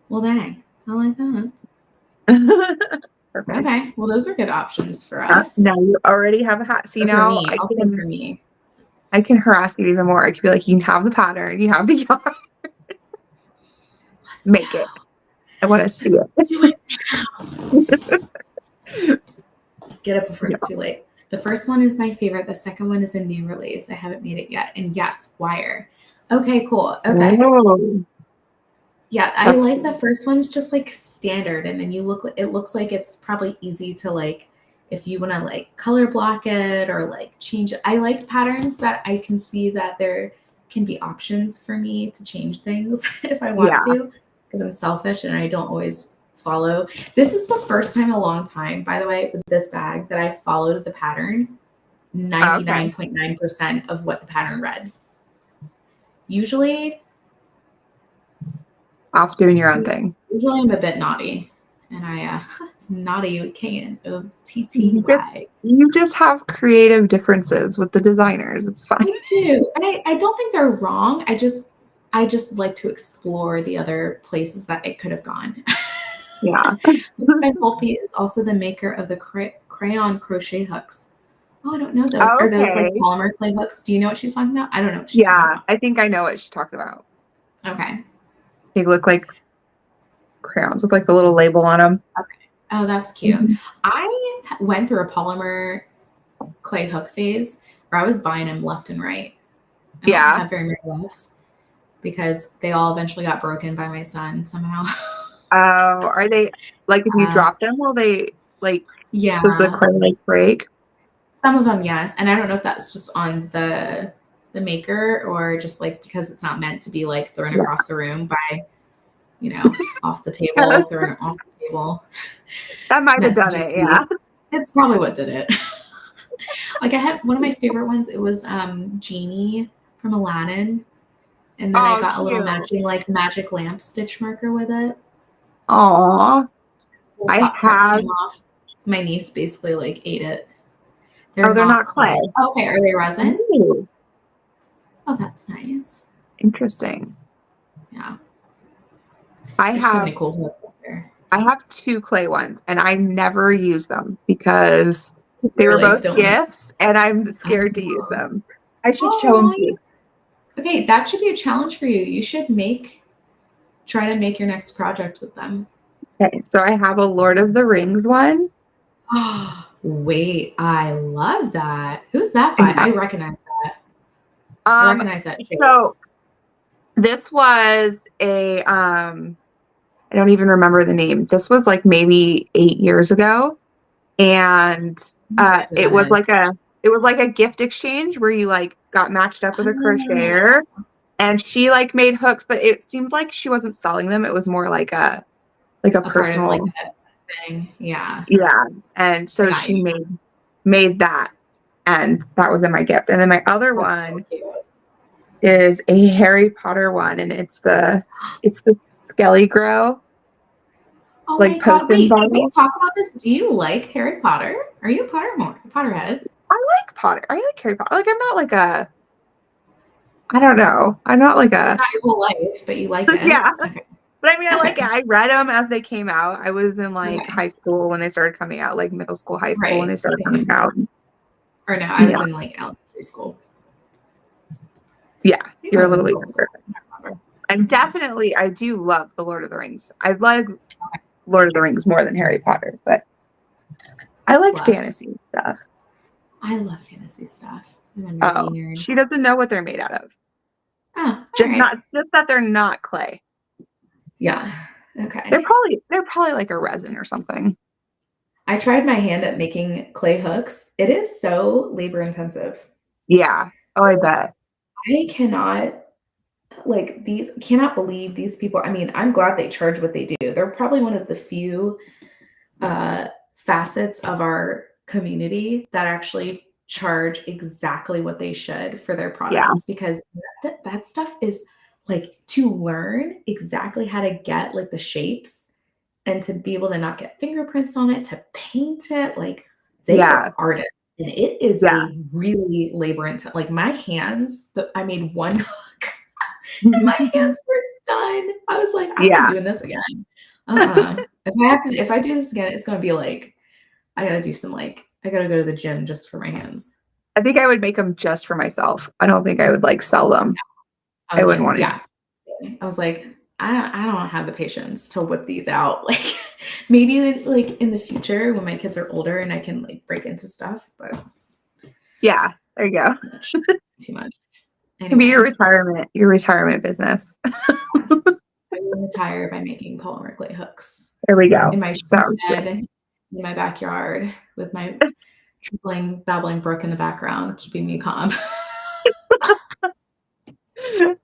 Well, dang, I like that. Perfect. Okay, well, those are good options for us. Now you already have a hat. See, for now me, I'll say for me. I can harass you even more. I could be like, you can have the pattern, you have the yarn. Make it. I want to see it. Do it now. Get it before it's too late. The first one is my favorite. The second one is a new release. I haven't made it yet. And yes, wire. Okay, cool. Okay. Whoa. Yeah, I like the first one's just like standard, and then it looks like it's probably easy to like if you want to like color block it or like change it. I like patterns that I can see that there can be options for me to change things if I want to, because I'm selfish and I don't always follow. This is the first time in a long time, by the way, with this bag that I followed the pattern 99.9% of what the pattern read. Usually off doing your own thing. Usually I'm a bit naughty, and naughty with KNOTTY. You just have creative differences with the designers. It's fine. I do, and I don't think they're wrong. I just like to explore the other places that it could have gone. Yeah. Miss by Volpe is also the maker of the crayon crochet hooks. Oh, I don't know those. Are those like Okay. polymer clay hooks? Do you know what she's talking about? I don't know what she's talking Yeah, about. I think I know what she's talking about. Okay. They look like crayons with like the little label on them. Okay. Oh, that's cute. Mhm. I went through a polymer clay hook phase where I was buying them left and right. I don't Yeah. have very many left because they all eventually got broken by my son somehow. Oh, are they like if you Uh, drop them, will they like does the yeah, clay like break? some of them, yes. And I don't know if that's just on the maker or just like because it's not meant to be like thrown Yeah. across the room by, off the table, thrown off the table. That It's might have meant to done it, just yeah. be, it's probably what did it. Like I had one of my favorite ones, it was Genie from Aladdin. And then I Oh, got a little cute. matching like magic lamp stitch marker with it. Aw. The I top part have came off. So my niece basically like ate it. They're oh, they're not not clay. clay. Oh, okay, are they resin? Ooh, Oh, that's nice. interesting. Yeah. I There's so many have cool hooks up there. I have 2 clay ones, and I never use them because they You're were like, both don't want gifts, and I'm scared to use to. them. I should show them Oh, to you. okay, that should be a challenge for you. You should try to make your next project with them. Okay, so I have a Lord of the Rings one. Wait, I love that. Who's that by? Yeah. I recognize that. I Um, recognize that shape. so this was I don't even remember the name. This was like maybe 8 years ago, and I'm not sure it that was is. like a gift exchange where you like got matched up with a Oh, crocheter, and she like made hooks, but it seemed like she wasn't selling them. It was more like a a part of like personal, that thing. Yeah, yeah. And I so got she you. made that, and that was in my gift. And then my other That's so one cute. is a Harry Potter one, and it's the Skelly Grow Oh my like God. potion Wait, can we bottle. talk about this? Do you like Harry Potter? Are you a Potterhead? I like Potter. I like Harry Potter. Like I'm not like a I don't know. I'm not like It's a not your whole life, but you like it. yeah. Okay. But I mean, I like it. Okay. I read them as they came out. I was in like Okay. high school when they started coming out, like middle school, high school when Right. they started coming Same. out. Or no, I was Yeah, in like elementary school. yeah. Maybe I You're a was in little middle school. younger. I can't remember. And definitely, I do love the Lord of the Rings. I like Lord of the Rings more than Harry Potter, but I like Bless. fantasy stuff. I love fantasy stuff. I'm a nerdy Oh, nerd. she doesn't know what they're made out of. Oh, all Just right. not just that they're not clay. Yeah. They're Okay. probably like a resin or something. I tried my hand at making clay hooks. It is so labor intensive. Yeah. Oh, I bet. I cannot believe these people. I mean, I'm glad they charge what they do. They're probably one of the few facets of our community that actually charge exactly what they should for their Yeah. products because that stuff is like to learn exactly how to get like the shapes and to be able to not get fingerprints on it, to paint it, like they Yeah. are artists. And it is Yeah. a really labor intensive. Like my hands, I made one hook and my hands were done. I was like, I'm not Yeah. doing this again. If I do this again, it's gonna be like I gotta do some like I gotta go to the gym just for my hands. I think I would make them just for myself. I don't think I would like sell them. I I was wouldn't like, want to. yeah. I was like, I don't have the patience to whip these out. Like maybe like in the future when my kids are older and I can like break into stuff, but Yeah. There you go. too much. It'd be Anyway, your retirement business. yes. I will retire by making polymer clay hooks There we go. in my So bed in my backyard with my trickling, babbling brook in the background, keeping me calm.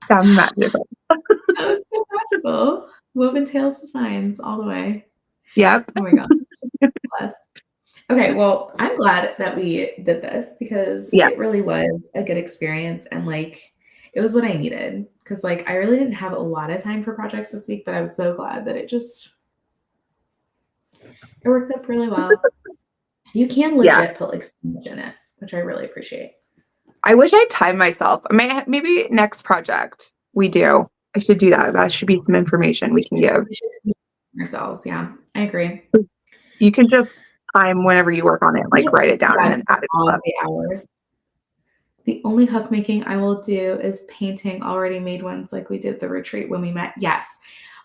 sounds magical. That was so magical. Woven Tales Designs all the way. Yep. Oh my God. Bless. Okay, well, I'm glad that we did this because Yeah. it really was a good experience and like it was what I needed. Cause like I really didn't have a lot of time for projects this week, but I was so glad that it worked out really well. You can Yeah. legit put like so much in it, which I really appreciate. I wish I'd time myself. Maybe next project we do. I should do that. That should be some information we can give. We should teach ourselves, yeah. I agree. You can just time whenever you work on it, You like just write it down and yeah, then add it log up. the hours. The only hook making I will do is painting already made ones like we did the retreat when we met. Yes.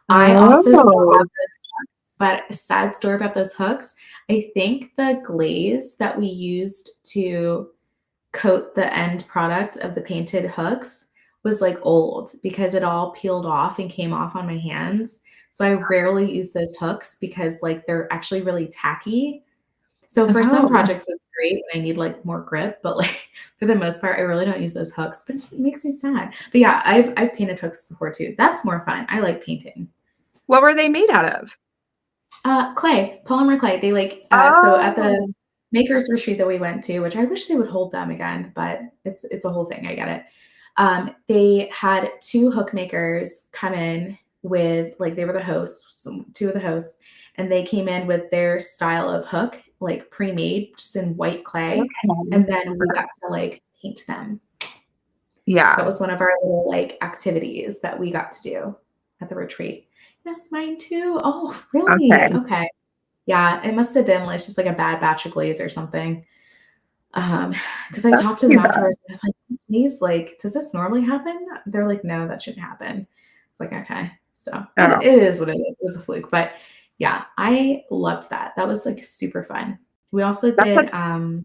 I also still have Oh, those hooks, but a sad story about those hooks. I think the glaze that we used to coat the end product of the painted hooks was like old because it all peeled off and came off on my hands. So I rarely use those hooks because like they're actually really tacky. So for some oh. projects, it's great when I need like more grip, but like for the most part, I really don't use those hooks. But it makes me sad. But yeah, I've painted hooks before too. That's more fun. I like painting. What were they made out of? Clay, polymer clay. They like so at Oh, the makers retreat that we went to, which I wish they would hold them again, but it's a whole thing. I get it. They had two hook makers come in with like they were the hosts, two of the hosts, and they came in with their style of hook, like pre-made, just in white clay, okay. and then we got to like paint them. That Yeah. was one of our little like activities that we got to do at the retreat. Yes, mine too. Oh, really? Okay. Okay. Yeah, it must have been like just like a bad batch of glaze or something. Um, because I That's talked to too them bad. afterwards, and I was like, "Please, like, does this normally happen?" They're like, "No, that shouldn't happen." It's like, "Okay." So it Oh, is what it is. It was a fluke, but yeah, I loved that. That was like super fun. We also that's did like,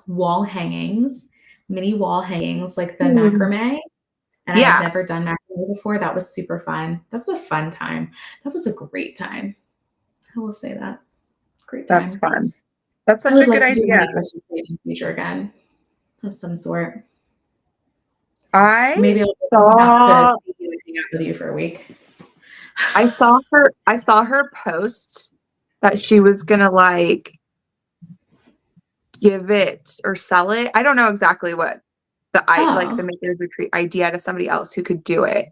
wall hangings, mini wall hangings, like the hmm. macrame. And I had Yeah, never done macrame before. That was super fun. That was a fun time. That was a great time. I will say that. Great that's time. fun. That's I such would a good like to do a idea. makers retreat in the future again of some sort. I Maybe I'll just come out to saw see you and hang out with you for a week. I saw her post that she was gonna like give it or sell it. I don't know exactly what the like the Oh. makers retreat idea to somebody else who could do it.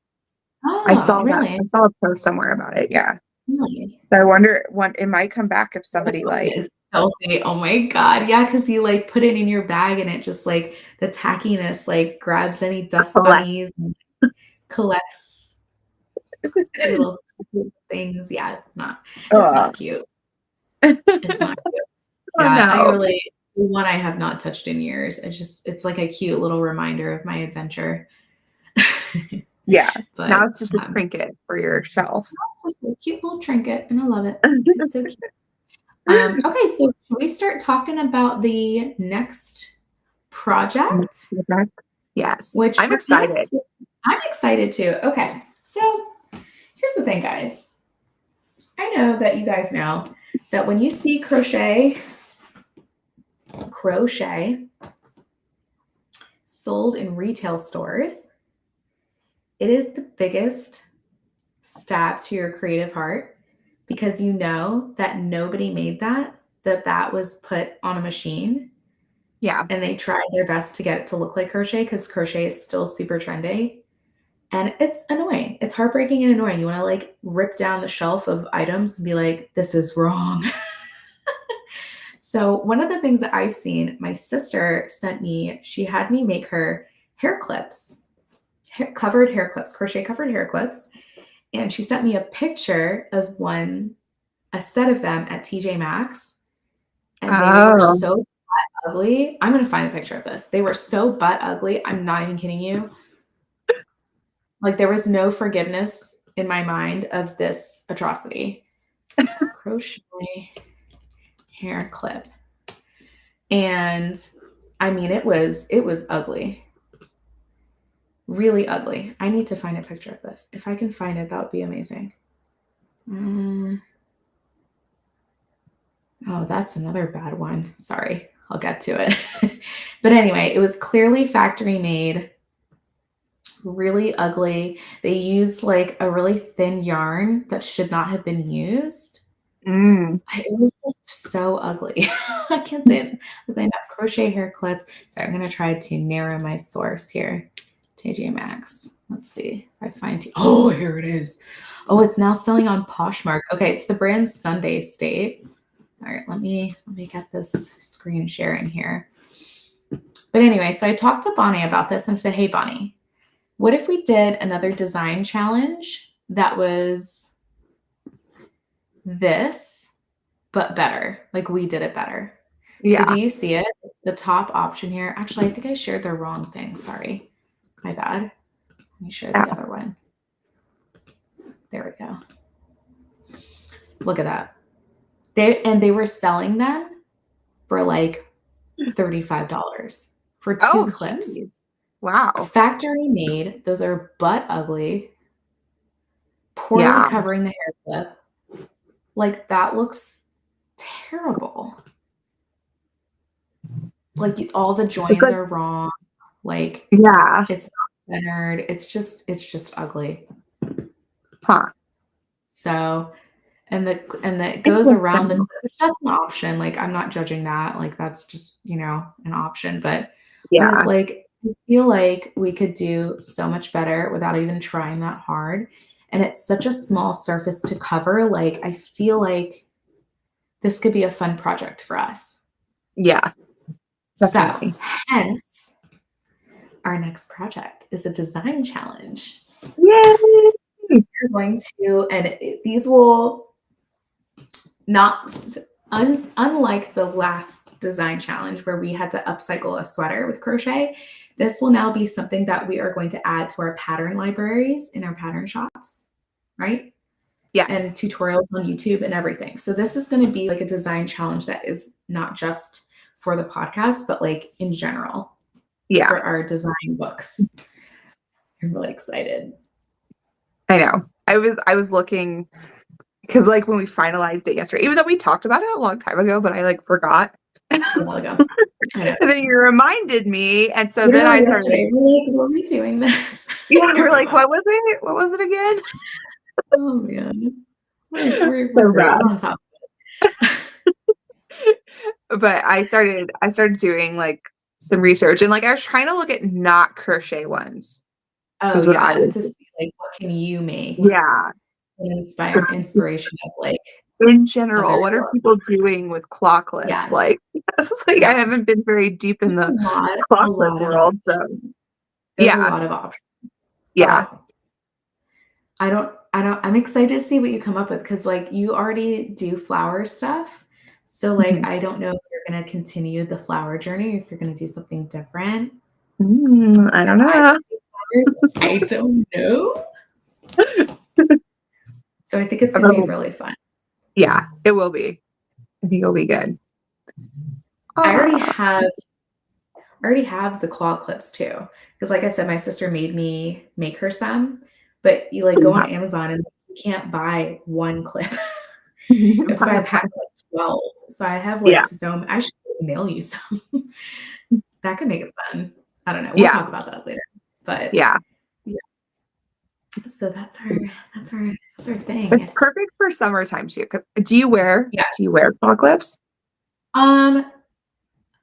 I Oh, saw that. really? I saw a post somewhere about it. Yeah. Really? So I wonder when it might come back if That somebody one like is healthy. Oh my god. Yeah, because you, like, put it in your bag and it just, like the tackiness, like, grabs any dust collect. bunnies and collects little pieces of things. Yeah, it's Oh, not cute. It's not cute. oh Yeah, I no. really one I have not touched in years. It's like a cute little reminder of my adventure. Yeah. But, Now it's just a um, trinket for your shelf. just a cute little trinket, and I love it. It's so cute. Okay, so should we start talking about the next project, Yes. which I'm we're kind of excited. I'm excited too. Okay, so here's the thing, guys. I know that you guys know that when you see crochet sold in retail stores, it is the biggest stab to your creative heart because you know that nobody made that was put on a machine Yeah. and they tried their best to get it to look like crochet because crochet is still super trendy. And it's annoying. It's heartbreaking and annoying. You want to like rip down the shelf of items and be like, this is wrong. So, one of the things that I've seen, my sister sent me, she had me make her hair clips, covered hair clips, crochet covered hair clips. And she sent me a picture of a set of them at TJ Maxx. And they were Oh. so ugly. I'm going to find a picture of this. They were so butt ugly. I'm not even kidding you. Like there was no forgiveness in my mind of this atrocity. Crochet hair clip. And I mean it was ugly. Really ugly. I need to find a picture of this. If I can find it, that would be amazing. Mm. Oh, that's another bad one. Sorry. I'll get to it. But anyway, it was clearly factory made, really ugly. They used like a really thin yarn that should not have been used. Mm. It was just so ugly. I can't say it ugly enough. Crochet hair clips. So I'm gonna try to narrow my source here. TJ Maxx. Let's see if I find. Oh, here it is. Oh, it's now selling on Poshmark. Okay, it's the brand Sunday State. All right, let me get this screen sharing here. But anyway, so I talked to Bonnie about this and I said, hey Bonnie, what if we did another design challenge that was this, but better. Like we did it better. So do Yeah. you see it? The top option here. Actually, I think I shared the wrong thing. Sorry. My bad. Let me share the other one. There we go. Look at that. They were selling them for like $35 for 2 clips. Geez. Wow. Factory made. Those are butt ugly. Poorly Yeah. covering the hair clip. Like that looks terrible. Like all the joins are wrong. Like yeah. it's not centered. It's just ugly. Huh. So and it goes around the clip, which that's an option. Like I'm not judging that. Like that's just, you know, an option. But I was like, I feel like we could do so much better without even trying that hard. And it's such a small surface to cover. Like I feel like this could be a fun project for us. Yeah. Definitely. So hence our next project is a design challenge. Yay! We're going to, and these will not, unlike the last design challenge where we had to upcycle a sweater with crochet, this will now be something that we are going to add to our pattern libraries in our pattern shops, right? Yes. And tutorials on YouTube and everything. So this is going to be like a design challenge that is not just for the podcast, but like in general. Yeah. For our design books. I'm really excited. I know. I was looking because like when we finalized it yesterday, even though we talked about it a long time ago, but I like forgot. A while ago. I know. And then you reminded me, and so Literally then I started. Yesterday, we're like, "Were we doing this?" Yeah, we're like, "What was it? What was it again?" Oh man, we're So great. bad. We're on top of it. But I started doing like some research, and like I was trying to look at not crochet ones. Oh yeah, to see like what can you make? Yeah, Inspiration of like in general, what are people doing with claw clips? Yes. Like, it's like I haven't been very deep in the claw clip world, so there's a lot of options. Yeah. I'm excited to see what you come up with because like you already do flower stuff. So like I don't know if you're gonna continue the flower journey, if you're gonna do something different. I don't know. I don't know. So I think it's gonna be really fun. Yeah, it will be. I think it'll be good. I already have the claw clips too. Because like I said, my sister made me make her some, but you like go on Amazon and you can't buy one clip. You have to buy a pack of like 12. So I have like I should mail you some. That could make it fun. I don't know. We'll talk about that later. But yeah. So that's our thing. It's perfect for summertime too. Do you wear claw clips? When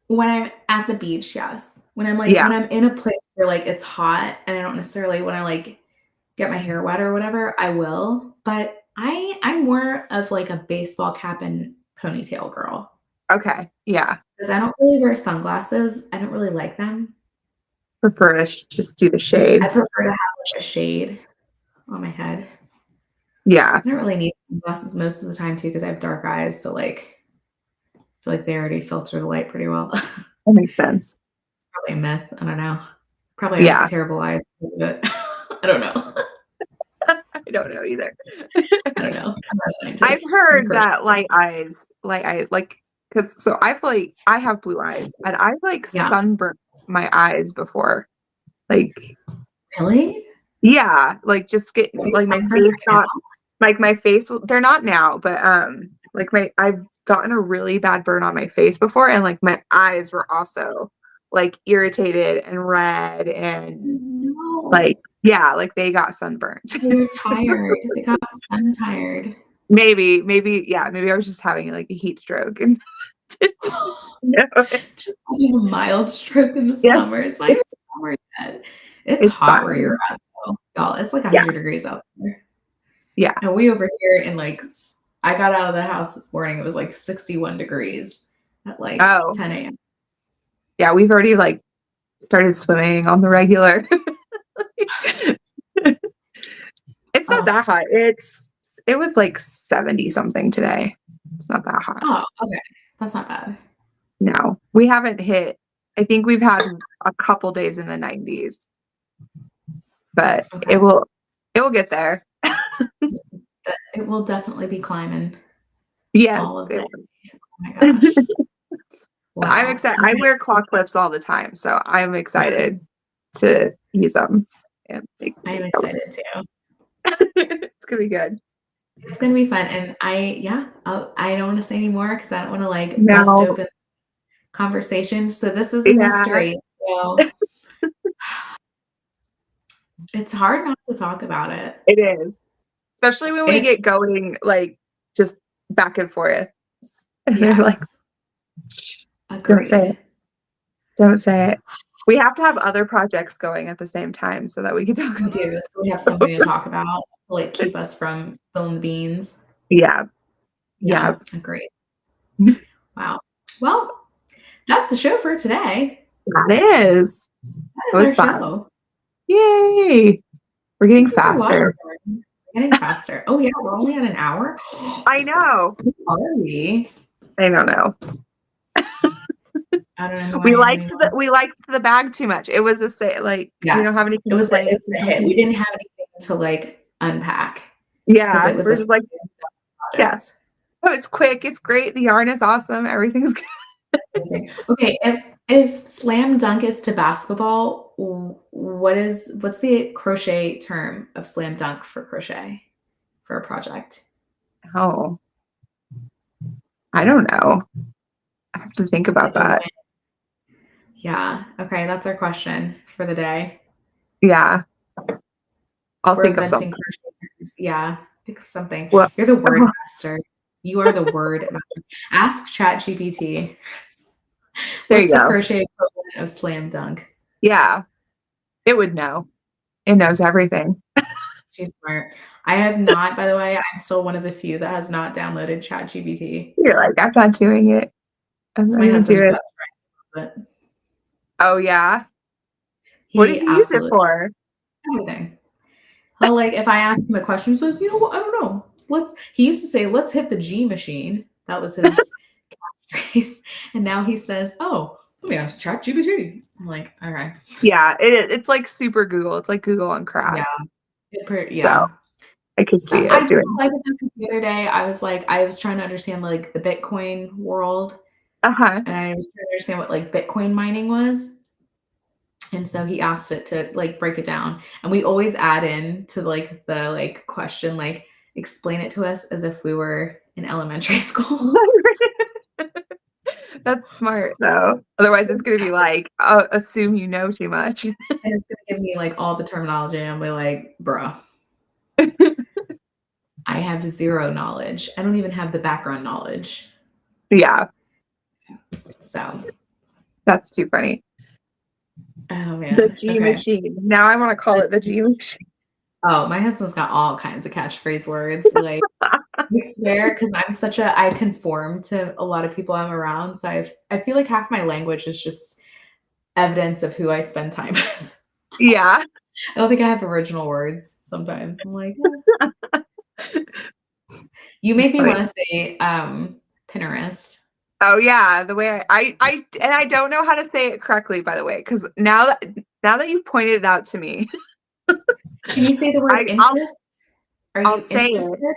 I'm at the beach, yes. When I'm like when I'm in a place where like it's hot and I don't necessarily want to like get my hair wet or whatever, I will. But I'm more of like a baseball cap and ponytail girl. Okay. Yeah. Because I don't really wear sunglasses. I don't really like them. Prefer to just do the shade. I prefer to have like a shade on my head. Yeah. I don't really need sunglasses most of the time too because I have dark eyes. So like I feel like they already filter the light pretty well. That makes sense. It's probably a myth. I don't know. Probably have terrible eyes, but I don't know. I don't know either. I don't know. I'm not a scientist. I've heard that light eyes, like, because so I have blue eyes, and I've like sunburned my eyes before. Like, really? Yeah, like just get like my face got like my face. They're not now, but like I've gotten a really bad burn on my face before, and like my eyes were also like irritated and red and like like they got sunburned. They were tired. They got sun tired. Maybe I was just having like a heat stroke and just having a mild stroke in the summer. It's like summer dead. It's hot fine. Where you're at though. Y'all, it's like 100 degrees out there. Yeah. And we over here in like I got out of the house this morning, it was like 61 degrees at like 10 a.m. Yeah, we've already like started swimming on the regular. It's not that hot. It's it was like 70 something today. It's not that hot. Oh, okay. That's not bad. No, we haven't hit. I think we've had a couple days in the 90s, but Okay. it will get there. It will definitely be climbing all Yes, of it day. will. Oh my gosh. I'm Wow. excited. I Okay. wear claw clips all the time, so I'm excited to use them. And I am excited too. it's gonna be good. It's gonna be fun, and I don't want to say any more because I don't want to like bust No, open conversation. So this is a yeah, mystery. So it's hard not to talk about it. it is. Especially when we It's get going, like just back and forth. And you're like, yes, don't say it. agreed. Don't say it. We have to have other projects going at the same time so that we can talk We about do. So we have something to talk about to like keep us from spilling the beans. Yeah. Yeah, Yeah. agreed. Wow. Well, that's the show for today. That is. That It is was our fun. show. Yay. We're getting Thank you for watching. faster. We're getting faster. Oh yeah, we're only at an hour. I know. Are we? I don't know. I don't know who I am anymore. We liked the bag too much. It was the same, like we Yes, don't have any it complaints. was a hit. We didn't have anything to like unpack because Yeah. it was We're a just like, yeah. project. Oh, it's quick. It's great. The yarn is awesome. Everything's good. Amazing. Okay, if slam dunk is to basketball, what's the crochet term of slam dunk for crochet for a project? Oh, I don't know. I have to think It's about like a that. win. Yeah. Okay, that's our question for the day. Yeah. I'll We're think of inventing something. crochet terms. Yeah. Think of something. Well, You're the word master. You are the word master. Ask ChatGPT. there What's you the go. crochet equivalent of slam dunk? Yeah. It would know. It knows everything. She's smart. I have not, by the way, I'm still one of the few that has not downloaded ChatGPT. You're like, I'm not doing it. I'm It's not my gonna do husband's it. best friend, but Oh yeah. What did he you use it absolutely for? everything. He'll like if I ask him a question, he's like, you know what? I don't know. He used to say, let's hit the G machine. That was his phrase. And now he says, oh, let me ask ChatGPT. I'm like, all right. Yeah, it's like super Google. It's like Google on Yeah. crack. So Yeah. I could So see I it do doing. like it though, 'cause the other day I was trying to understand like the Bitcoin world Uh-huh. and I was trying to understand what like Bitcoin mining was. And so he asked it to like break it down. And we always add in to like the like question, like explain it to us as if we were in elementary school. That's smart though. Otherwise it's gonna be like, assume you know too much. And it's gonna give me like all the terminology and I'll be like, bruh, I have zero knowledge. I don't even have the background knowledge. Yeah, So, that's too funny. oh The man. G Okay. machine. Now I want to call it the G machine. Oh, my husband's got all kinds of catchphrase words. Like, I swear, because I conform to a lot of people I'm around. So I feel like half my language is just evidence of who I spend time with. Yeah. I don't think I have original words sometimes. I'm like, you make It's me funny. want to say Pinterest. Oh yeah, the way I and I don't know how to say it correctly, by the way, because now that you've pointed it out to me, Can you say the word I'll interest? Are I'll you say it. interested?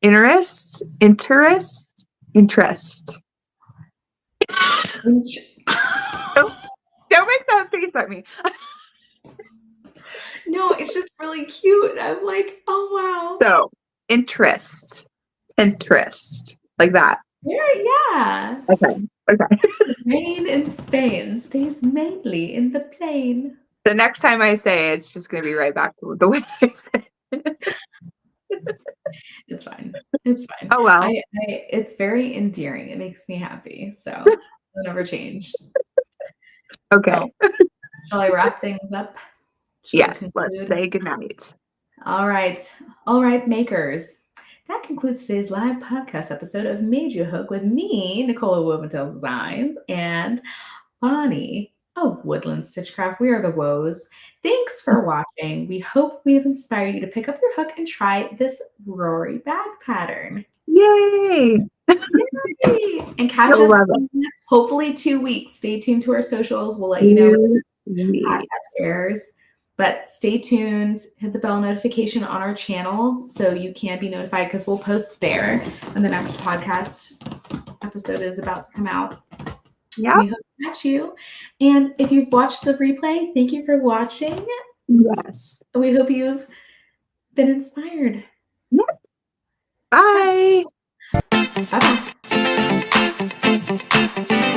Interest. Int- Don't make that face at me. No, it's just really cute. I'm like, oh wow. So Pinterest, like that. Yeah. Okay. Okay. Rain in Spain stays mainly in the plain. The next time I say it, it's just gonna be right back to the way I say it. It's fine. It's fine. Oh well. It's very endearing. It makes me happy. So it'll never change. Okay. Well, shall I wrap things up? Shall we Yes. Let's conclude? say goodnight. All right. All right, makers. That concludes today's live podcast episode of Made You Hook with me, Nicola Woventail Designs, and Bonnie. of Woodland Stitchcraft. We are the Woes. Thanks for watching. We hope we have inspired you to pick up your hook and try this Rory bag pattern. Yay! Yay! And catch You'll us love it. in hopefully 2 weeks. Stay tuned to our socials. We'll let you know when the podcast airs. But stay tuned. Hit the bell notification on our channels so you can be notified because we'll post there when the next podcast episode is about to come out. Yeah. We hope to catch you. And if you've watched the replay, thank you for watching. Yes. We hope you've been inspired. Yep. Bye. Bye-bye.